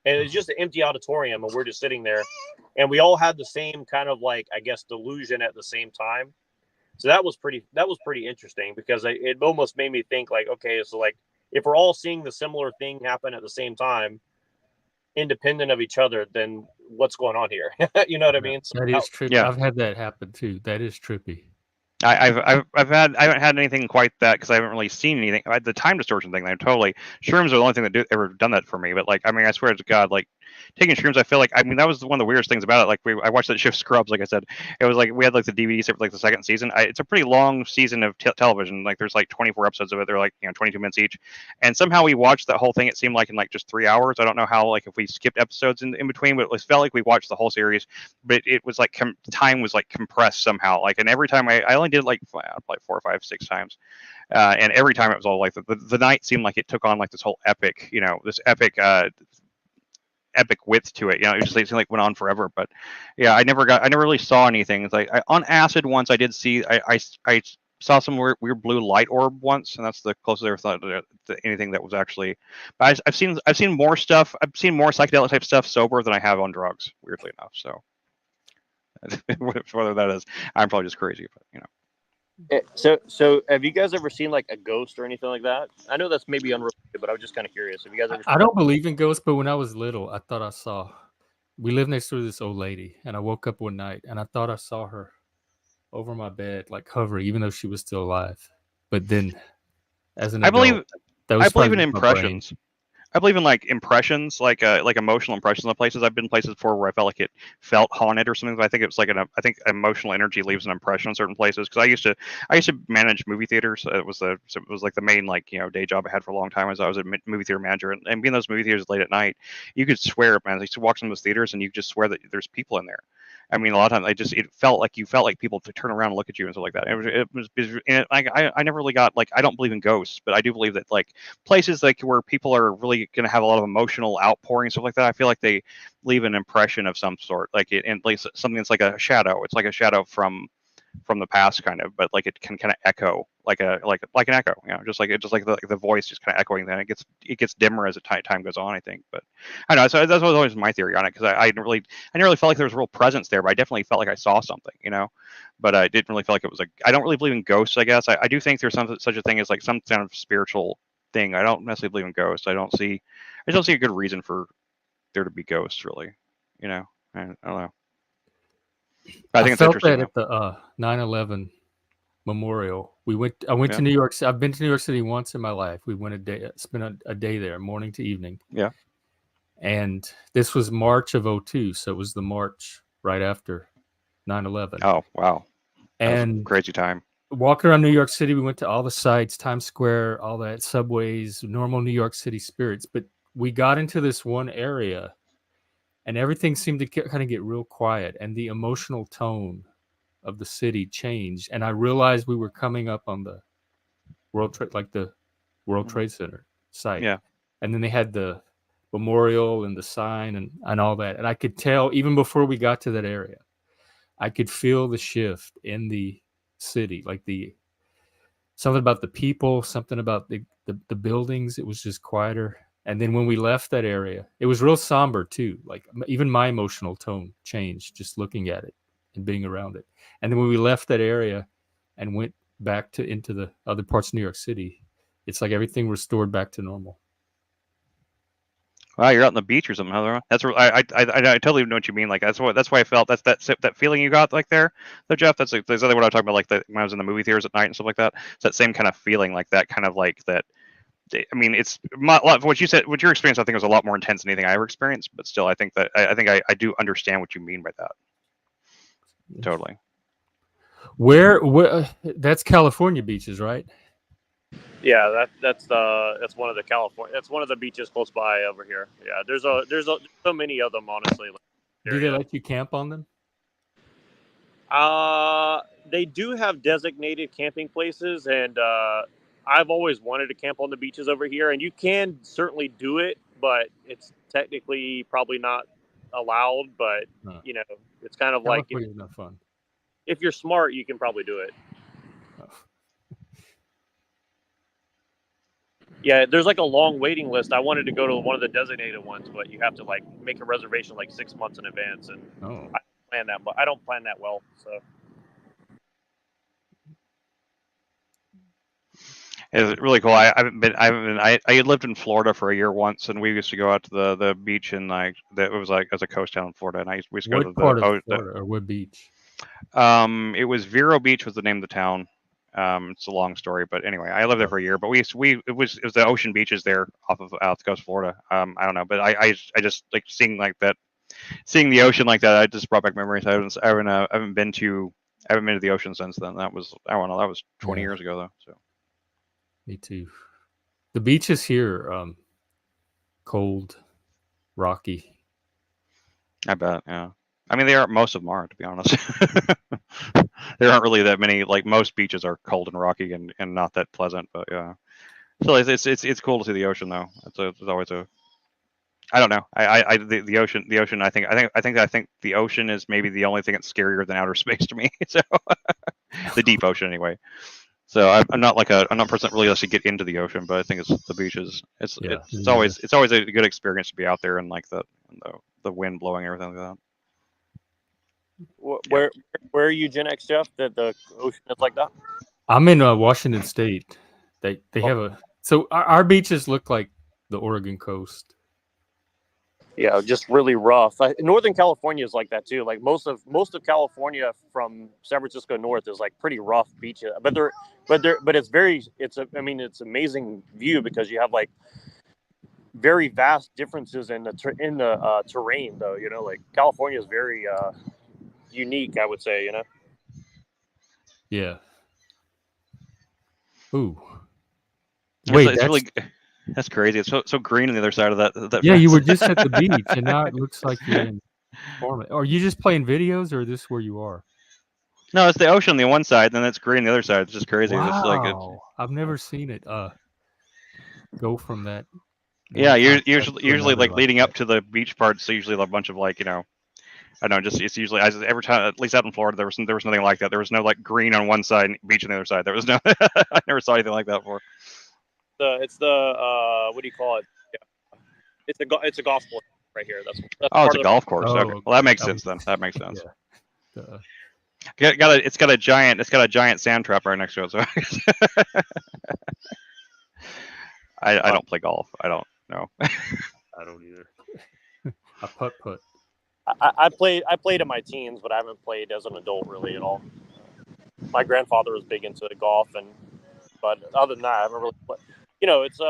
and it was just an empty auditorium, and we're just sitting there, and we all had the same kind of like, I guess, delusion at the same time. So that was pretty interesting because it almost made me think like, okay, so like if we're all seeing the similar thing happen at the same time, independent of each other, then what's going on here? You know what I mean? So That is trippy. Yeah. I've had that happen too. That is trippy. I haven't had anything quite that because I haven't really seen anything. The time distortion thing, I'm totally shrooms are the only thing that ever done that for me. But like, I mean, I swear to God, like taking shrooms, I feel like, I mean, that was one of the weirdest things about it. Like I watched that show Scrubs, like I said, it was like we had like the DVD set for like the second season. It's a pretty long season of television. Like there's like 24 episodes of it. They're like 22 minutes each, and somehow we watched that whole thing. It seemed like in like just 3 hours. I don't know how, like if we skipped episodes in between, but it felt like we watched the whole series. But it was like time was like compressed somehow. Like, and every time I only did like 4 or 5, 6 times, and every time it was all like the night seemed like it took on like this whole epic, this epic width to it. It just seemed like went on forever. But yeah, I never really saw anything. It's like on acid once I did see I saw some weird blue light orb once, and that's the closest I ever thought to anything that was actually. But I've seen more stuff. I've seen more psychedelic type stuff sober than I have on drugs. Weirdly enough, so whether that is, I'm probably just crazy, but So have you guys ever seen like a ghost or anything like that? I know that's maybe unrelated, but I was just kind of curious. Have you guys ever? I don't believe in ghosts, but when I was little, I thought I saw. We lived next to this old lady, and I woke up one night, and I thought I saw her over my bed, like hovering, even though she was still alive. But then, as an adult, I believe in impressions. I believe in like impressions, like emotional impressions of places. I've been places before where I felt like it felt haunted or something. But I think it was like I think emotional energy leaves an impression in certain places. Because I used to manage movie theaters. It was like the main day job I had for a long time. As I was a movie theater manager, and being in those movie theaters late at night, you could swear, man. I used to walk in those theaters and you just swear that there's people in there. I mean, a lot of times it felt like people to turn around and look at you and stuff like that. I never really got I don't believe in ghosts, but I do believe that like places like where people are really going to have a lot of emotional outpouring and stuff like that. I feel like they leave an impression of some sort, in place something that's like a shadow. It's like a shadow from the past, kind of, but like it can kind of echo like an echo, just like the voice just kind of echoing. Then it gets dimmer as the time goes on, I think. But I don't know. So that was always my theory on it, because I never really felt like there was real presence there, but I definitely felt like I saw something, But I didn't really feel like it was I don't really believe in ghosts. I guess I do think there's such a thing as like some kind of spiritual thing. I don't necessarily believe in ghosts. I don't see a good reason for there to be ghosts, really. I don't know. But I think it's felt interesting. that at the 9/11 memorial. I went Yeah. to New York. I've been to New York City once in my life. We spent a day there, morning to evening. Yeah. And this was March of 2002, so it was the March right after 9/11. Oh, wow. That was And a crazy time. Walking around New York City, we went to all the sites, Times Square, all that, subways, normal New York City spirits. But we got into this one area, and everything seemed to kind of get real quiet, and the emotional tone of the city changed. And I realized we were coming up on the World Trade Center site. Yeah. And then they had the memorial and the sign and all that. And I could tell, even before we got to that area, I could feel the shift in the city, like the something about the people, something about the buildings. It was just quieter. And then when we left that area, it was real somber too. Like even my emotional tone changed just looking at it and being around it. And then when we left that area and went back to into the other parts of New York City, it's like everything restored back to normal. Wow, you're out on the beach or something. Huh? That's I totally know what you mean. Like that's why I felt that feeling you got like there, though, Jeff. That's exactly what I was talking about. Like when I was in the movie theaters at night and stuff like that. It's that same kind of feeling, like that kind of like that. I mean, it's what you said. What your experience, I think, was a lot more intense than anything I ever experienced. But still, I think that I think I do understand what you mean by that. Totally. Where that's California beaches, right? Yeah, that's one of the California. That's one of the beaches close by over here. Yeah, there's so many of them, honestly. Do they let you camp on them? They do have designated camping places, and I've always wanted to camp on the beaches over here, and you can certainly do it, but it's technically probably not allowed. But Huh. you know, it's kind of California's not fun. if you're smart, you can probably do it. Oh. Yeah, there's like a long waiting list. I wanted to go to one of the designated ones, but you have to like make a reservation like 6 months in advance, and I don't plan that well. So It's really cool. I had lived in Florida for a year once, and we used to go out to the beach, and like that it was like as a coast town in Florida, and we used to go to What part of Florida or what beach? it was Vero Beach was the name of the town. It's a long story, but anyway, I lived there for a year. But it was the ocean beaches there off the coast of Florida. I don't know, but I just like seeing like that, seeing the ocean like that. I just brought back memories. I haven't been to the ocean since then. That was I don't know. That was 20 years ago though. So me too. The beaches here, cold, rocky. I bet. Yeah. I mean, most of them are, to be honest. There aren't really that many. Like most beaches are cold and rocky and not that pleasant. But yeah, so it's cool to see the ocean though. It's always a. I don't know. The ocean. I think the ocean is maybe the only thing that's scarier than outer space to me. So the deep ocean anyway. So I'm not I'm not a person that really likes to get into the ocean, but I think it's the beaches. It's always a good experience to be out there and like the wind blowing and everything like that. Where are you, Gen X, Jeff? That the ocean is like that? I'm in Washington State. They have so our beaches look like the Oregon coast. Yeah, just really rough. Northern California is like that too. Like most of California from San Francisco north is like pretty rough beaches. But it's amazing view because you have like very vast differences in the terrain though. You know, like California is very unique, I would say. You know. Yeah. Ooh. Wait, it's really. That's crazy. It's so green on the other side of that yeah, fence. you were just at the beach, and now it looks like you're in. Are you just playing videos, or is this where you are? No, it's the ocean on the one side, and then it's green on the other side. It's just crazy. Wow. It's like I've never seen it go from that. Yeah, usually like leading up to the beach part. So usually a bunch of like I don't know. Just it's usually every time, at least out in Florida, there was nothing like that. There was no like green on one side and beach on the other side. There was no. I never saw anything like that before. It's the what do you call it? Yeah. It's a golf course right here. That's it's a golf course. Oh, okay. Well, that makes sense then. That makes sense. Yeah. It's got a giant sand trap right next to it. So I don't play golf. I don't know. I don't either. I putt. I played in my teens, but I haven't played as an adult really at all. My grandfather was big into golf, but other than that, I haven't really played. It's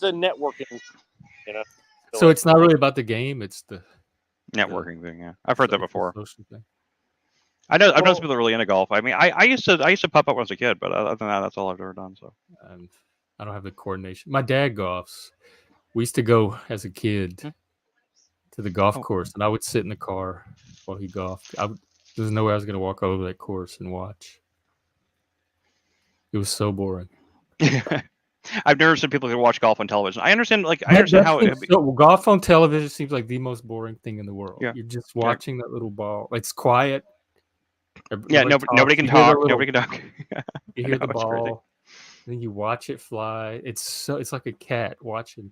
a networking, So it's not really about the game; it's the networking thing. Yeah, I've heard that before. Social thing. I know some people are really into golf. I mean, I used to putt when I was a kid, but other than that, that's all I've ever done. So I don't have the coordination. My dad golfs. We used to go as a kid to the golf course, and I would sit in the car while he golfed. There's no way I was going to walk over that course and watch. It was so boring. I've never seen people who watch golf on television. I understand how golf on television seems like the most boring thing in the world. Yeah. You're just watching that little ball. It's quiet. Yeah, Everybody nobody talks. can You hear the talk. little, Nobody can talk. you I hear know, the it's crazy. ball, then you watch it fly. It's like a cat watching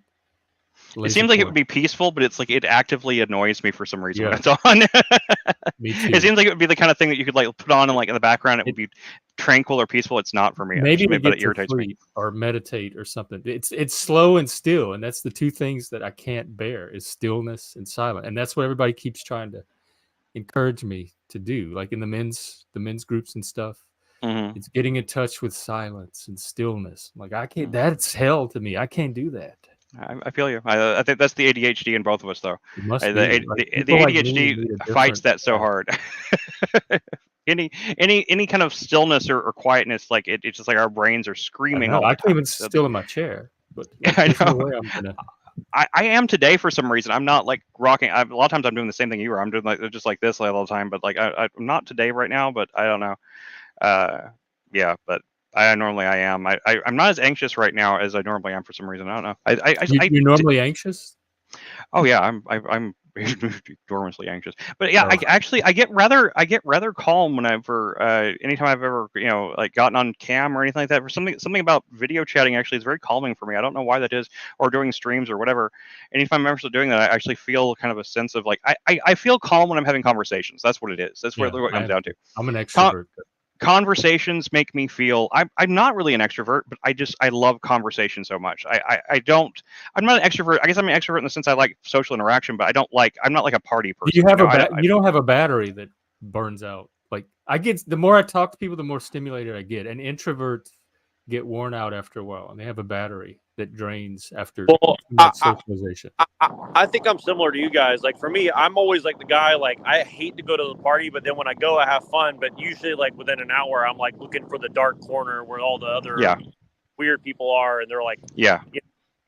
It laser seems like it would point. be peaceful, but it's like it actively annoys me for some reason when Yeah, it's on. me It too. seems like it would be the kind of thing that you could like put on and like in the background. It would It be tranquil or peaceful. It's not for me, maybe to but get it to irritates me. sleep or meditate or something. It's slow and still, and that's the two things that I can't bear is stillness and silence. And that's what everybody keeps trying to encourage me to do, like in the men's groups and stuff. Hmm. It's getting in touch with silence and stillness. Like I can't. Mm. That's hell to me. I can't do that. I feel you. I think that's the ADHD in both of us, though. It must The, be like the people like me ADHD need a fights different that so path. hard. Any kind of stillness or quietness, like it's just like our brains are I screaming know. all I the can't even time. So still in my chair, but yeah, like, I there's no know. way I'm gonna. I am today for some reason. I'm not like rocking. A lot of times I'm doing the same thing you are. I'm doing like just like this all the time. But like I'm not today right now. But I don't know. Uh, yeah. But I am. I'm not as anxious right now as I normally am for some reason. I don't know. You're normally anxious. Oh yeah, I'm enormously anxious. But yeah, Oh, I get rather calm whenever anytime I've ever like gotten on cam or anything like that. For something about video chatting actually is very calming for me. I don't know why that is, or doing streams or whatever. Anytime I'm actually doing that, I actually feel kind of a sense of like I feel calm when I'm having conversations. That's what it is. That's what yeah. it comes down to. I'm an Con- extrovert. Conversations make me feel I'm not really an extrovert, but I love conversation so much. I'm not an extrovert. I guess I'm an extrovert in the sense I like social interaction, but I'm not like a party Do you person. have I you don't have a battery that burns out. Like I get the more I talk to people, the more stimulated I get. And introverts get worn out after a while, and they have a battery that drains after Well, too much socialization. I think I'm similar to you guys. Like for me, I'm always like the guy. Like I hate to go to the party, but then when I go, I have fun. But usually, like within an hour, I'm like looking for the dark corner where all the other yeah weird people are, and they're like, yeah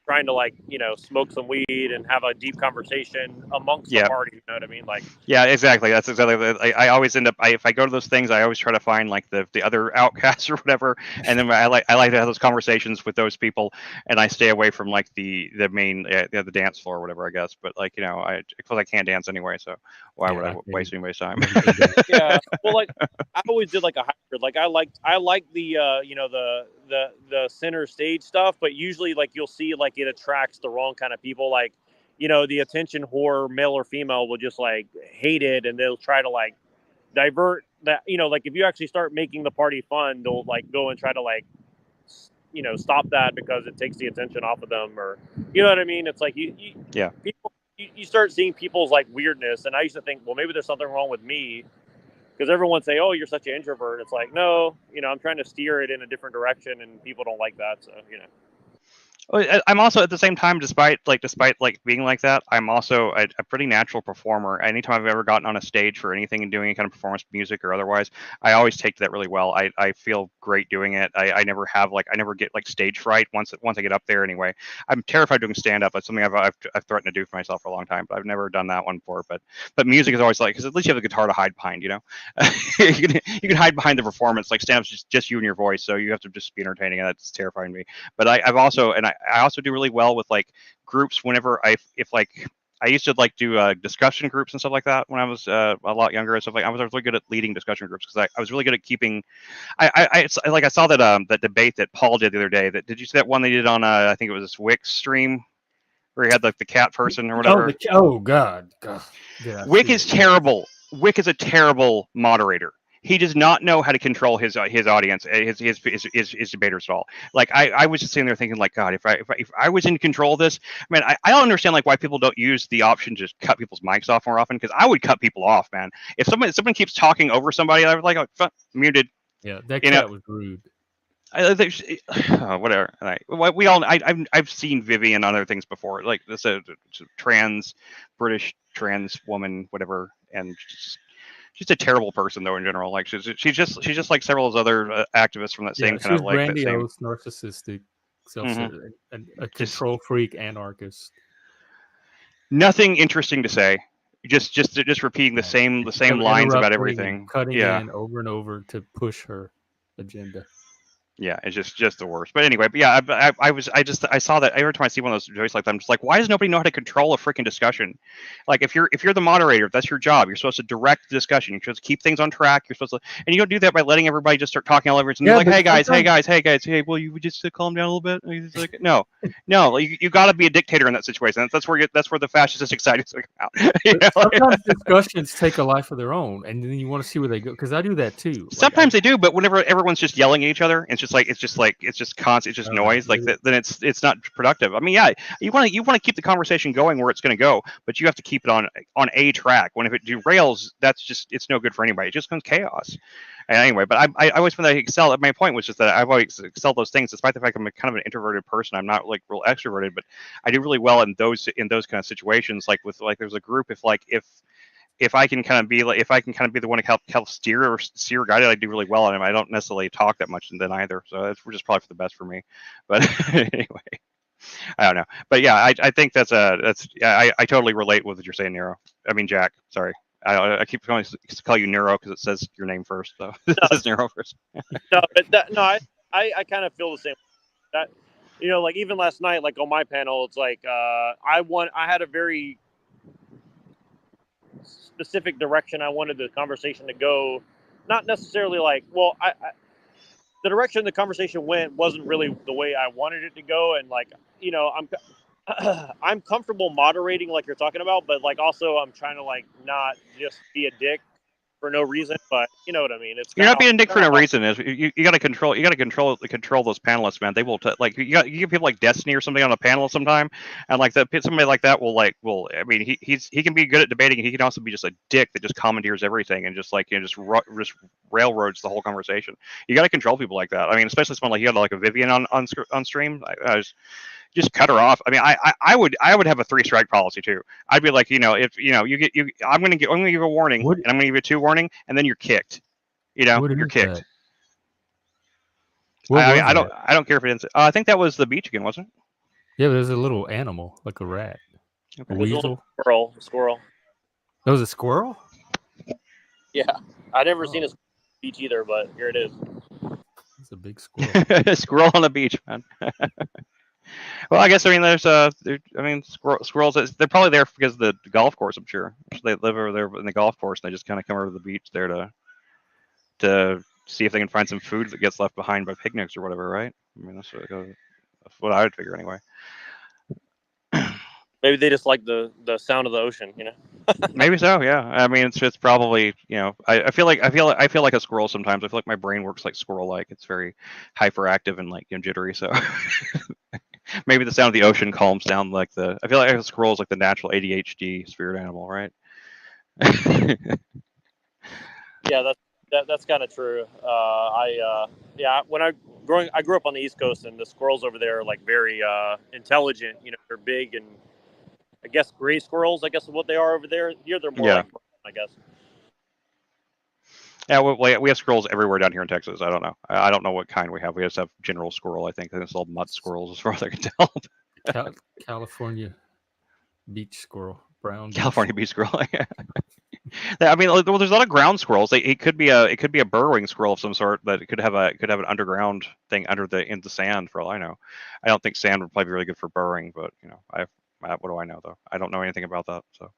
trying to like smoke some weed and have a deep conversation amongst the yeah. party. You know what I mean? Like Yeah, exactly. That's exactly. I always end up. If I go to those things, I always try to find like the other outcasts or whatever, and then I like to have those conversations with those people, and I stay away from like the main the dance floor or whatever, I guess. But like because I can't dance anyway, so why would Yeah, I waste anybody's time? yeah, well, like I always did like a hybrid. Like I like the the center stage stuff, but usually like you'll see like it attracts the wrong kind of people. Like the attention whore, male or female, will just like hate it, and they'll try to like divert that. Like if you actually start making the party fun, they'll like go and try to like stop that because it takes the attention off of them, or you know what I mean. It's like Yeah. people you start seeing people's like weirdness, and I used to think, well, maybe there's something wrong with me, because everyone say, oh, you're such an introvert. It's like, no, I'm trying to steer it in a different direction, and people don't like that. So I'm also at the same time, despite like being like that, I'm also a pretty natural performer. Anytime I've ever gotten on a stage for anything and doing any kind of performance, music or otherwise, I always take to that really well. I feel great doing it. I never get like stage fright once I get up there. Anyway, I'm terrified doing stand up. That's something I've threatened to do for myself for a long time, but I've never done that one before. But music is always like, because at least you have a guitar to hide behind. You can hide behind the performance. Like stand up's just you and your voice, so you have to just be entertaining, and that's terrifying to me. But I also do really well with like groups whenever if like I used to like do discussion groups and stuff like that when I was a lot younger and stuff like I was really good at leading discussion groups because I was really good at keeping. I saw that debate that Paul did the other day. Did you see that one they did on I think it was this Wick stream where he had like the cat person or whatever? God. Yeah, Wick is terrible. Wick is a terrible moderator. He does not know how to control his audience, his debaters at all. Like I was just sitting there thinking, like, God, if I was in control of this, man, I don't understand like why people don't use the option to just cut people's mics off more often. Because I would cut people off, man. If someone keeps talking over somebody, I was like, oh, muted. Yeah, that cat was rude. Whatever. We all. I've seen Vivian on other things before, like this British trans woman, whatever, and she's a terrible person though in general. Like she's just like several of those other activists from that same She kind was of like that same. grandiose, narcissistic, Mhm. self-centered, and a control freak anarchist. Nothing interesting to say. Just repeating the same lines about Interrupting and everything. cutting Yeah. in over and over to push her agenda. Yeah, it's just the worst. But anyway, but yeah, I saw that every time I see one of those videos like that, I'm just like, why does nobody know how to control a freaking discussion? Like if you're the moderator, that's your job. You're supposed to direct the discussion. You're supposed to keep things on track. You're supposed to, and you don't do that by letting everybody just start talking all over it and be Yeah, like, but hey guys, hey sometimes guys, hey guys, hey, well you would just calm down a little bit. And he's like, no, you got to be a dictator in that situation. That's where the fascistic side is coming out. You know? sometimes discussions take a life of their own, and then you want to see where they go. Because I do that too. Like Sometimes they do, but whenever everyone's just yelling at each other, it's just constant, it's just noise. Like maybe- then it's not productive. I mean, yeah, you want to keep the conversation going where it's going to go, but you have to keep it on a track. When if it derails, it's no good for anybody. It just becomes chaos. And anyway, but I always find that I excel. My point was just that I've always excelled those things, despite the fact I'm kind of an introverted person. I'm not like real extroverted, but I do really well in those kind of situations. Like with there's a group if I can kind of be the one to help steer or guide it, I do really well on it. I don't necessarily talk that much then either, so that's just probably for the best for me. But anyway, I don't know. But yeah, I think I totally relate with what you're saying, Nero. I mean Jack. Sorry, I keep calling you Nero because it says your name first, so it says Nero first. No, but I kind of feel the same. That like even last night, like on my panel, it's like I had a very specific direction I wanted the conversation to go. Not necessarily like, well, the direction the conversation went wasn't really the way I wanted it to go, and like I'm comfortable moderating like you're talking about, but like also I'm trying to like not just be a dick for no reason, but you know what I mean. It's You're not being a dick for no hard. reason. You got to control those panelists, man. They will like you give people like Destiny or something on a panel sometime, and like somebody like that will I mean he can be good at debating. He can also be just a dick that just commandeers everything and just like just railroads the whole conversation. You got to control people like that. I mean, especially someone like you had like a Vivian on stream. I just cut her off. I mean, I would have a 3-strike policy too. I'd be like, if I'm gonna give a warning, What- and I'm gonna give you 2 warning, and then you're kicked. What You're is kicked. that? What was I that? don't care if it's. I think that was the beach again, wasn't it? Yeah, but there's a little animal, like a rat, a Okay. weasel. Squirrel. That was a squirrel? Yeah, I never seen a beach either, but here it is. It's a big squirrel. Squirrel on the beach, man. Well, I guess there's squirrels. They're probably there because of the golf course. I'm sure they live over there in the golf course, and they just kind of come over to the beach there to see if they can find some food that gets left behind by picnics or whatever, right? I mean, that's what I would figure anyway. Maybe they just like the sound of the ocean, Maybe so, yeah. I mean, it's probably I feel like a squirrel sometimes. I feel like my brain works like squirrel-like. It's very hyperactive and like jittery. So maybe the sound of the ocean calms down like I feel like a squirrel is like the natural ADHD spirit animal, right? Yeah, that's kind of true. When I grew up on the East Coast, and the squirrels over there are like very intelligent. They're big, and I guess gray squirrels, I guess is what they are over there. Here they're more like, I guess. Yeah, we have squirrels everywhere down here in Texas. I don't know. I don't know what kind we have. We just have general squirrel. I think it's all mutt squirrels, as far as I can tell. California beach squirrel, brown. California beach squirrel. I mean, well, there's a lot of ground squirrels. It could be a burrowing squirrel of some sort, but it could have an underground thing in the sand. For all I know, I don't think sand would probably be really good for burrowing. But what do I know though? I don't know anything about that. So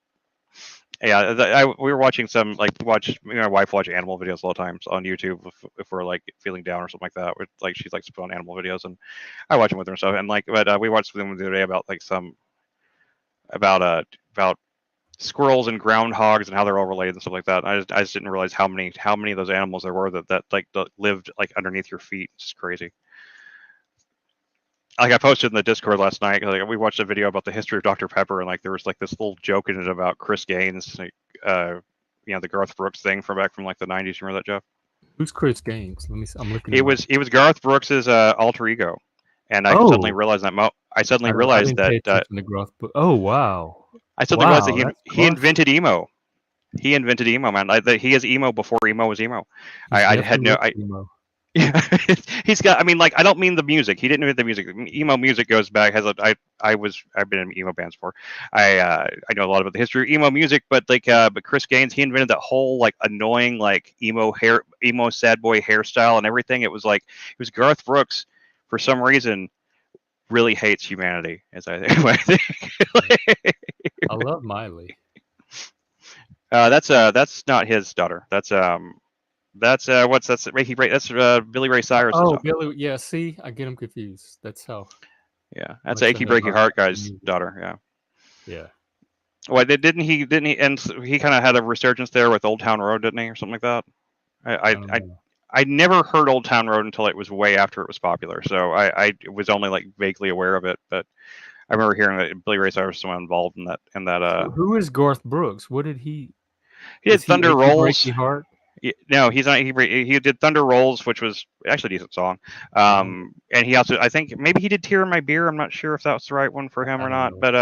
yeah, we were watching my wife watch animal videos all the times on YouTube if we're like feeling down or something like that. Like she likes to put on animal videos, and I watch them with her and stuff. And but we watched them the other day about like about squirrels and groundhogs and how they're all related and stuff like that. I just didn't realize how many of those animals there were that lived like underneath your feet. It's just crazy. Like I posted in the Discord last night. Like we watched a video about the history of Dr. Pepper, and like there was like this little joke in it about Chris Gaines, like, the Garth Brooks thing from back from like the '90s. Remember that, Jeff? Who's Chris Gaines? I'm looking. It was Garth Brooks's alter ego, and I suddenly realized that. I suddenly realized that. Oh wow! I suddenly realized that he invented emo. He invented emo, man. He is emo before emo was emo. I had no. Emo. Yeah, he's got. I mean, like, I don't mean the music. He didn't invent the music. Emo music goes back. I've been in emo bands before. I know a lot about the history of emo music, but but Chris Gaines, he invented that whole like annoying like emo sad boy hairstyle and everything. It was Garth Brooks for some reason really hates humanity, as I think. I think. I love Miley. That's not his daughter. That's Ricky Ray. That's Billy Ray Cyrus's Oh, daughter. Billy. Yeah, see, I get them confused. That's how Yeah, that's much I Achy know Breaky about Heart guy's music. daughter. Yeah. Yeah. Well, didn't he? And he kind of had a resurgence there with Old Town Road, didn't he, or something like that? I I I don't I, know. I never heard Old Town Road until it was way after it was popular, so I was only like vaguely aware of it. But I remember hearing that Billy Ray Cyrus was someone involved in that. Who is Garth Brooks? What did he? He Is did he Thunder Achy Rolls. Breaky Heart? No, he's not. He did Thunder Rolls, which was actually a decent song. Oh, And he also, I think, maybe he did Tear in My Beer. I'm not sure if that was the right one for him I or don't not. know. But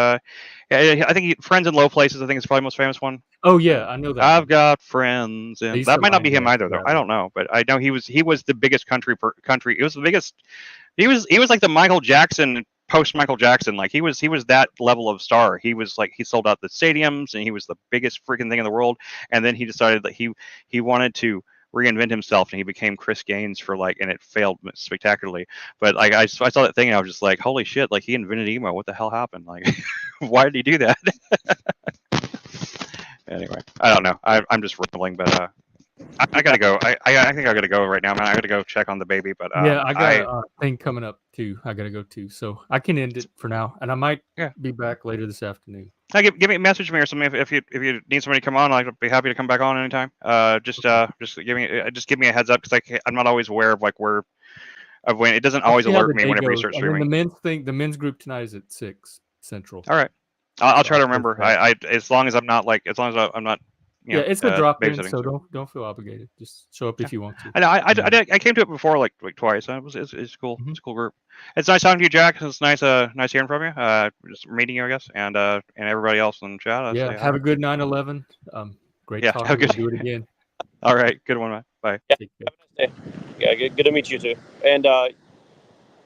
I think Friends in Low Places, I think, is probably the most famous one. Oh yeah, I know that I've one. got friends, I and used that to might not line be him dance either, to though. that I one. don't know, but I know he was the biggest country. It was the biggest. He was like the Michael Jackson post Michael Jackson. Like he was that level of star. He was like he sold out the stadiums, and he was the biggest freaking thing in the world. And then he decided that he wanted to reinvent himself, and he became Chris Gaines for like, and it failed spectacularly. But like I saw that thing, and I was just like, holy shit! Like he invented emo. What the hell happened? Like, why did he do that? Anyway, I don't know. I'm just rambling, but I gotta go. I think I gotta go right now, man. I gotta go check on the baby. But Yeah, I got I a thing coming up too. I gotta go to, so I can end it for now, and I might yeah. be back later this afternoon. Give me message me or something if you need somebody to come on. I'd be happy to come back on anytime. Okay. Just give me a heads up because I'm not always aware of like where of when it doesn't I'll always see how alert the me day whenever you goes, start and then streaming. the men's group tonight is at 6 Central, All right, I'll so try I'll to post remember. that. I as long as I'm not like as long as I'm not Yeah, it's a drop in, babysitting. so So don't feel obligated. Just show up yeah. if you want to. I know. Um, I came to it before like twice. It's cool. mhm. It's a cool group. It's nice talking to you, Jack. It's nice hearing from you. Just meeting you, I guess, and everybody else in the chat. I Yeah, say have hi. a good 9/11. Great Yeah. Have talking. a We'll good. do it again. All right. Good one, man. Bye. Yeah, Take care. have a nice day. Yeah, good to meet you too. And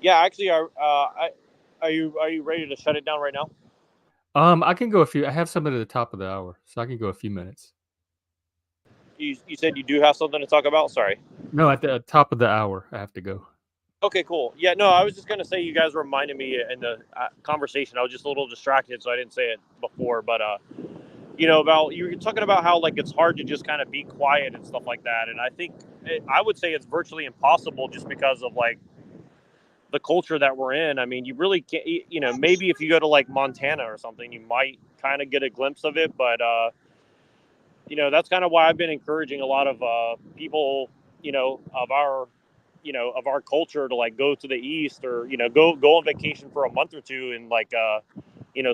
yeah, actually, are you ready to shut it down right now? I can go a few. I have something at the top of the hour, so I can go a few minutes. You said you do have something to talk about. Sorry. No, at the top of the hour, I have to go. Okay, cool. Yeah, no, I was just gonna say you guys reminded me in the conversation. I was just a little distracted, so I didn't say it before. But about you were talking about how like it's hard to just kind of be quiet and stuff like that. And I think I would say it's virtually impossible just because of like the culture that we're in. I mean, you really can't. Maybe if you go to like Montana or something, you might kind of get a glimpse of it. But that's kind of why I've been encouraging a lot of people, of our culture to like go to the east or go on vacation for a month or two in like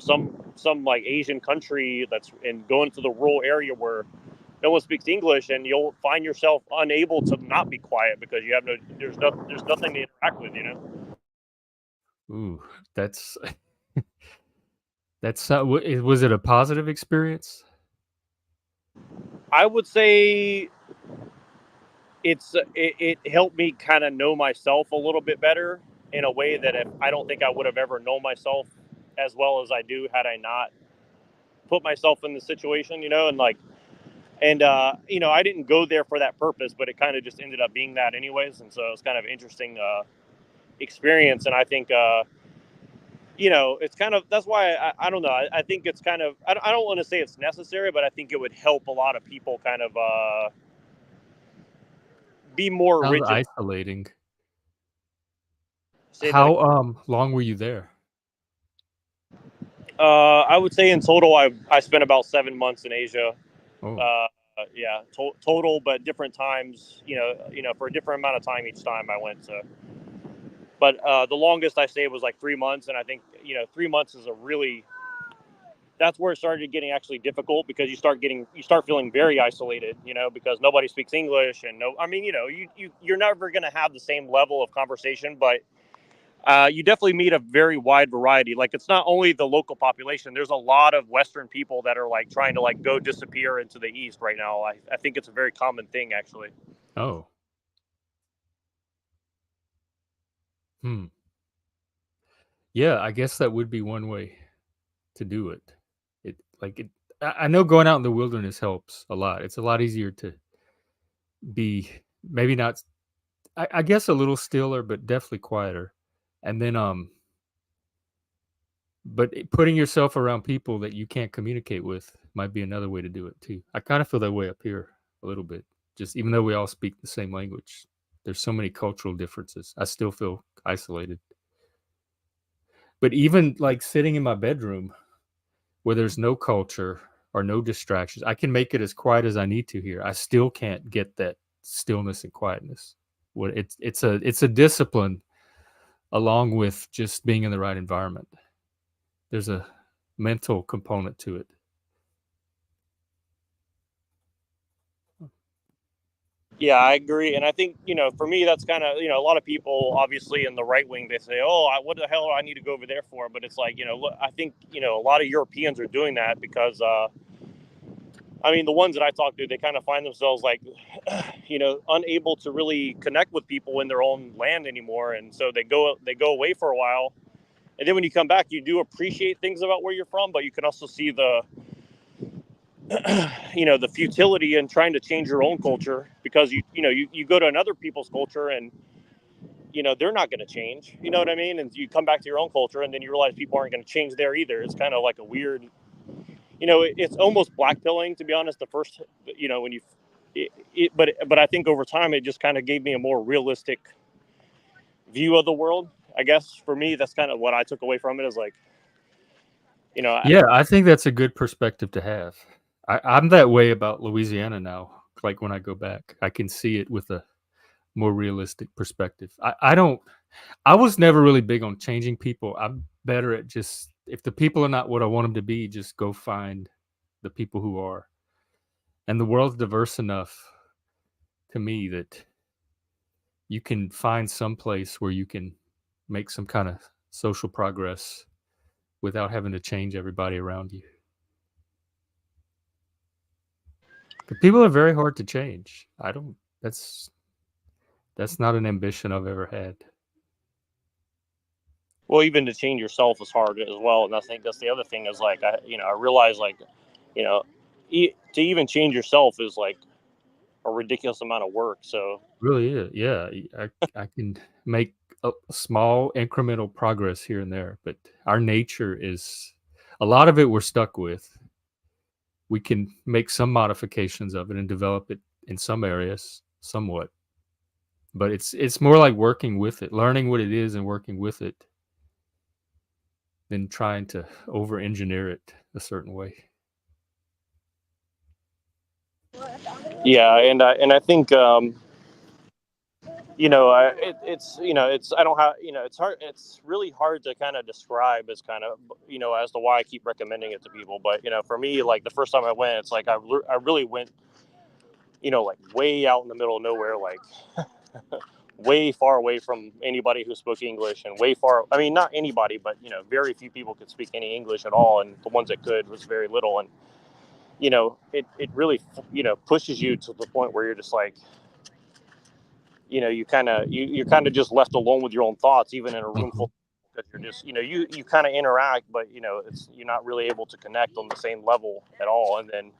some like Asian country that's and go into the rural area where no one speaks English, and you'll find yourself unable to not be quiet because you have there's nothing to interact with. Ooh, that's that's was it a positive experience? I would say it helped me kind of know myself a little bit better in a way that I don't think I would have ever known myself as well as I do had I not put myself in the situation, and like, and I didn't go there for that purpose, but it kind of just ended up being that anyways, and so it was kind of interesting experience, and I think it's kind of that's why I don't know. I think it's kind of I don't want to say it's necessary, but I think it would help a lot of people kind of be more Sounds rigid. isolating. Say that How again. long were you there? I would say in total, I spent about 7 months in Asia. Oh, Yeah, total, but different times. For a different amount of time each time I went to. But the longest I stayed was like 3 months, and I think 3 months is a really that's where it started getting actually difficult because you start feeling very isolated, because nobody speaks English and you're never going to have the same level of conversation, but you definitely meet a very wide variety. Like it's not only the local population. There's a lot of Western people that are like trying to like go disappear into the East right now. I think it's a very common thing actually. oh, Hmm. Yeah, I guess that would be one way to do it. I know going out in the wilderness helps a lot. It's a lot easier to be maybe not I guess a little stiller, but definitely quieter. And then but putting yourself around people that you can't communicate with might be another way to do it too. I kind of feel that way up here a little bit. Just even though we all speak the same language, there's so many cultural differences. I still feel isolated. But even like sitting in my bedroom where there's no culture or no distractions, I can make it as quiet as I need to here. I still can't get that stillness and quietness. What it's a discipline along with just being in the right environment. There's a mental component to it. Yeah, I agree, and I think for me, that's kind of a lot of people, obviously in the right wing, they say, "Oh, what the hell do I need to go over there for?" But it's like I think a lot of Europeans are doing that because I mean, the ones that I talk to, they kind of find themselves like unable to really connect with people in their own land anymore, and so they go away for a while, and then when you come back, you do appreciate things about where you're from, but you can also see the the futility in trying to change your own culture because you go to another people's culture and they're not going to change, you know what I mean, and you come back to your own culture and then you realize people aren't going to change there either. It's kind of like a weird, it's almost blackpilling, to be honest, the first, when you but I think over time it just kind of gave me a more realistic view of the world. I guess for me that's kind of what I took away from it, is like Yeah, I think that's a good perspective to have. I'm that way about Louisiana now. Like when I go back, I can see it with a more realistic perspective. I was never really big on changing people. I'm better at just if the people are not what I want them to be, just go find the people who are. And the world's diverse enough to me that you can find some place where you can make some kind of social progress without having to change everybody around you. 'Cause people are very hard to change. I don't that's not an ambition I've ever had. well, even to change yourself is hard as well, and I think that's the other thing is like I realize like you know to even change yourself is like a ridiculous amount of work. So Really is. Yeah, I can make a small incremental progress here and there, but our nature is a lot of it we're stuck with. We can make some modifications of it and develop it in some areas somewhat, but it's more like working with it, learning what it is and working with it than trying to over engineer it a certain way. yeah, and I think it's I don't have it's hard, it's really hard to kind of describe as kind of as to why I keep recommending it to people. But for me, like the first time I went, it's like I really went like way out in the middle of nowhere, like way far away from anybody who spoke English, and way far, I mean, not anybody, but very few people could speak any English at all, and the ones that could was very little. And it really pushes you to the point where you're just like you're kind of just left alone with your own thoughts, even in a room Mhm. full, because you're just you kind of interact, but it's you're not really able to connect on the same level at all. And then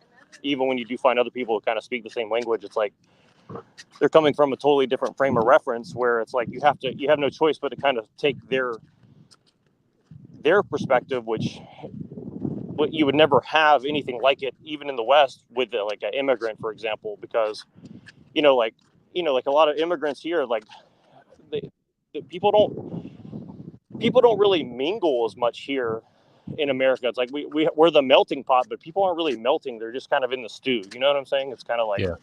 even when you do find other people who kind of speak the same language, it's like they're coming from a totally different frame of reference, where it's like you have no choice but to kind of take their perspective, which you would never have anything like it even in the West with like an immigrant, for example, because like like a lot of immigrants here, like they, people don't really mingle as much here in America. It's like we're the melting pot, but people aren't really melting, they're just kind of in the stew, you know what I'm saying? It's kind of like Yeah.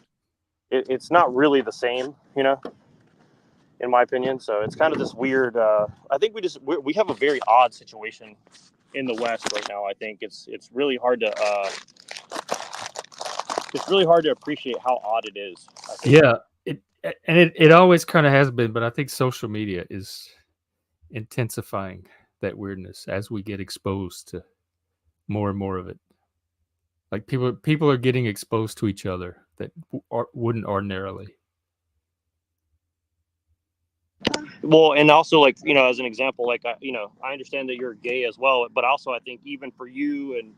it's not really the same, in my opinion. So it's kind of this weird. I think we have a very odd situation in the West right now. I think it's really hard to appreciate how odd it is, I think. Yeah, it always kinda has been, but I think social media is intensifying that weirdness as we get exposed to more and more of it. Like, people are getting exposed to each other that wouldn't ordinarily. Well, and also, like, as an example, like, I understand that you're gay as well, but also I think even for you and,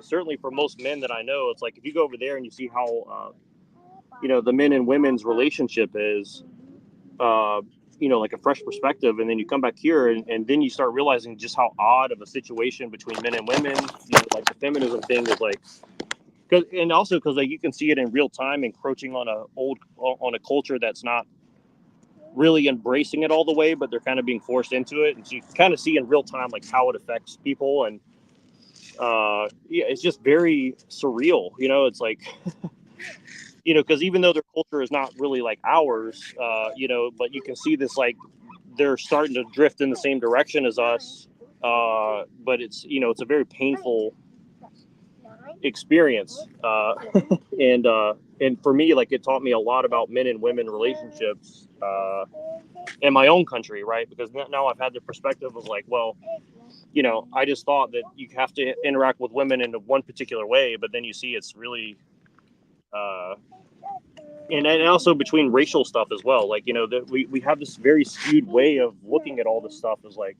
certainly for most men that I know, it's like if you go over there and you see how, the men and women's relationship is, like a fresh perspective, and then you come back here and then you start realizing just how odd of a situation between men and women, like the feminism thing is like, and also because like you can see it in real time encroaching on a culture that's not really embracing it all the way, but they're kind of being forced into it, and so you can kind of see in real time like how it affects people, and yeah, it's just very surreal. It's like because even though their culture is not really like ours, but you can see this like they're starting to drift in the same direction as us, but it's a very painful experience, and for me, like, it taught me a lot about men and women relationships in my own country, right? Because now I've had the perspective of like, well, I just thought that you have to interact with women in one particular way, but then you see it's really and also between racial stuff as well, like, that we have this very skewed way of looking at all this stuff as like,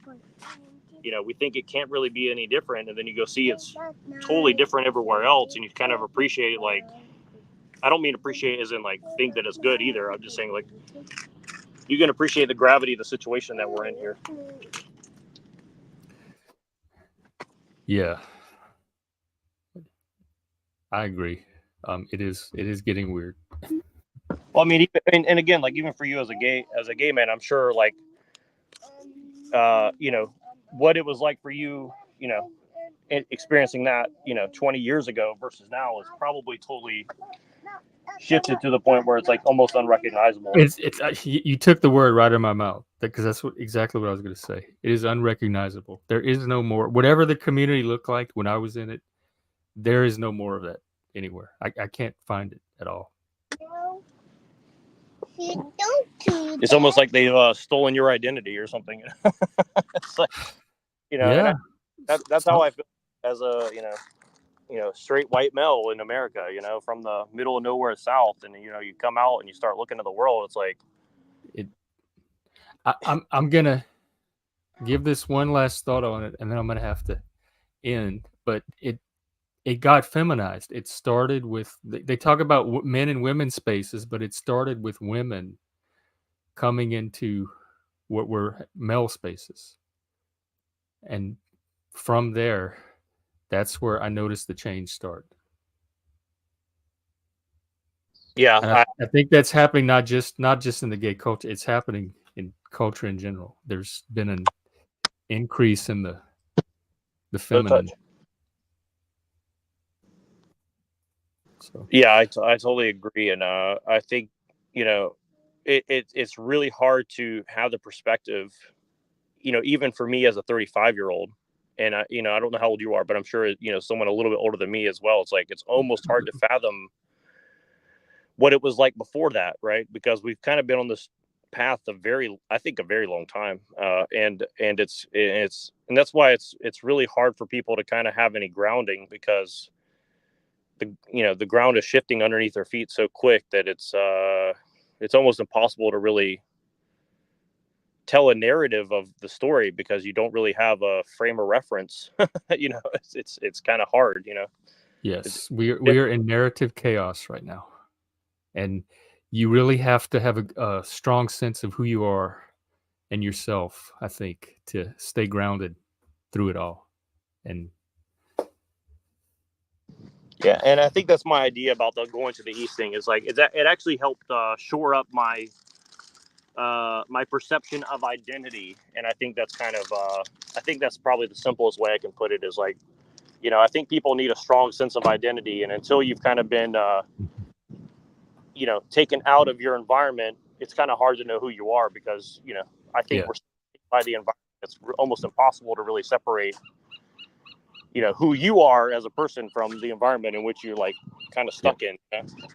we think it can't really be any different, and then you go see it's totally different everywhere else, and you kind of appreciate it. Like, I don't mean appreciate as in like think that it's good either. I'm just saying like you can appreciate the gravity of the situation that we're in here. Yeah, I agree. It is getting weird. Well, I mean, and again, like even for you as a gay man, I'm sure like what it was like for you, experiencing that 20 years ago versus now is probably totally shifted to the point where it's like almost unrecognizable. It's you took the word right out of my mouth, because that's exactly what I was going to say. It is unrecognizable. There is no more, whatever the community looked like when I was in it. There is no more of that anywhere. I can't find it at all. It's almost like they've stolen your identity or something. It's like, Yeah, and that's how I feel as a straight white male in America, from the middle of nowhere South, and you come out and you start looking at the world. It's like I'm gonna give this one last thought on it, and then I'm gonna have to end. But it got feminized. It started with, they talk about men and women's spaces, but it started with women coming into what were male spaces, and from there, that's where I noticed the change start. Yeah, and I think that's happening not just in the gay culture. It's happening in culture in general. There's been an increase in the feminine. So yeah, I totally agree, and I think it's really hard to have the perspective, even for me as a 35-year-old, and I don't know how old you are, but I'm sure someone a little bit older than me as well. It's like it's almost hard to fathom what it was like before that, right? Because we've kind of been on this path a very long time, and that's why it's really hard for people to kind of have any grounding, because the ground is shifting underneath their feet so quick that it's almost impossible to really tell a narrative of the story, because you don't really have a frame of reference. It's kind of hard. yes, we are in narrative chaos right now, and you really have to have a strong sense of who you are and yourself, I think, to stay grounded through it all. And yeah, and I think that's my idea about the going to the East thing, is like it actually helped shore up my my perception of identity, and I think that's kind of I think that's probably the simplest way I can put it, is like, I think people need a strong sense of identity, and until you've kind of been taken out of your environment, it's kind of hard to know who you are, because I think we're by the environment. It's almost impossible to really separate who you are as a person from the environment in which you're like kind of stuck in.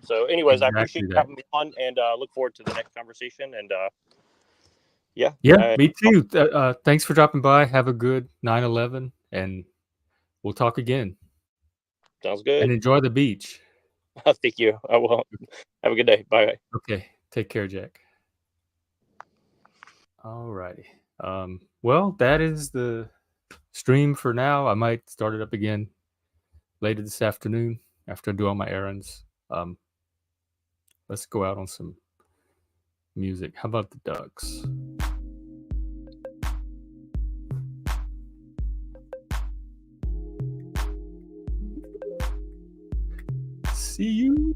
So anyways, exactly, I appreciate you having me on, and look forward to the next conversation. And yeah, me too. Thanks for dropping by. Have a good 9/11, and we'll talk again. Sounds good. And enjoy the beach. Thank you. I will. Have a good day. Bye. Okay, take care, Jack. Alrighty. Well, that is the stream for now. I might start it up again later this afternoon after I do all my errands. Let's go out on some music. How about the Ducks? See you.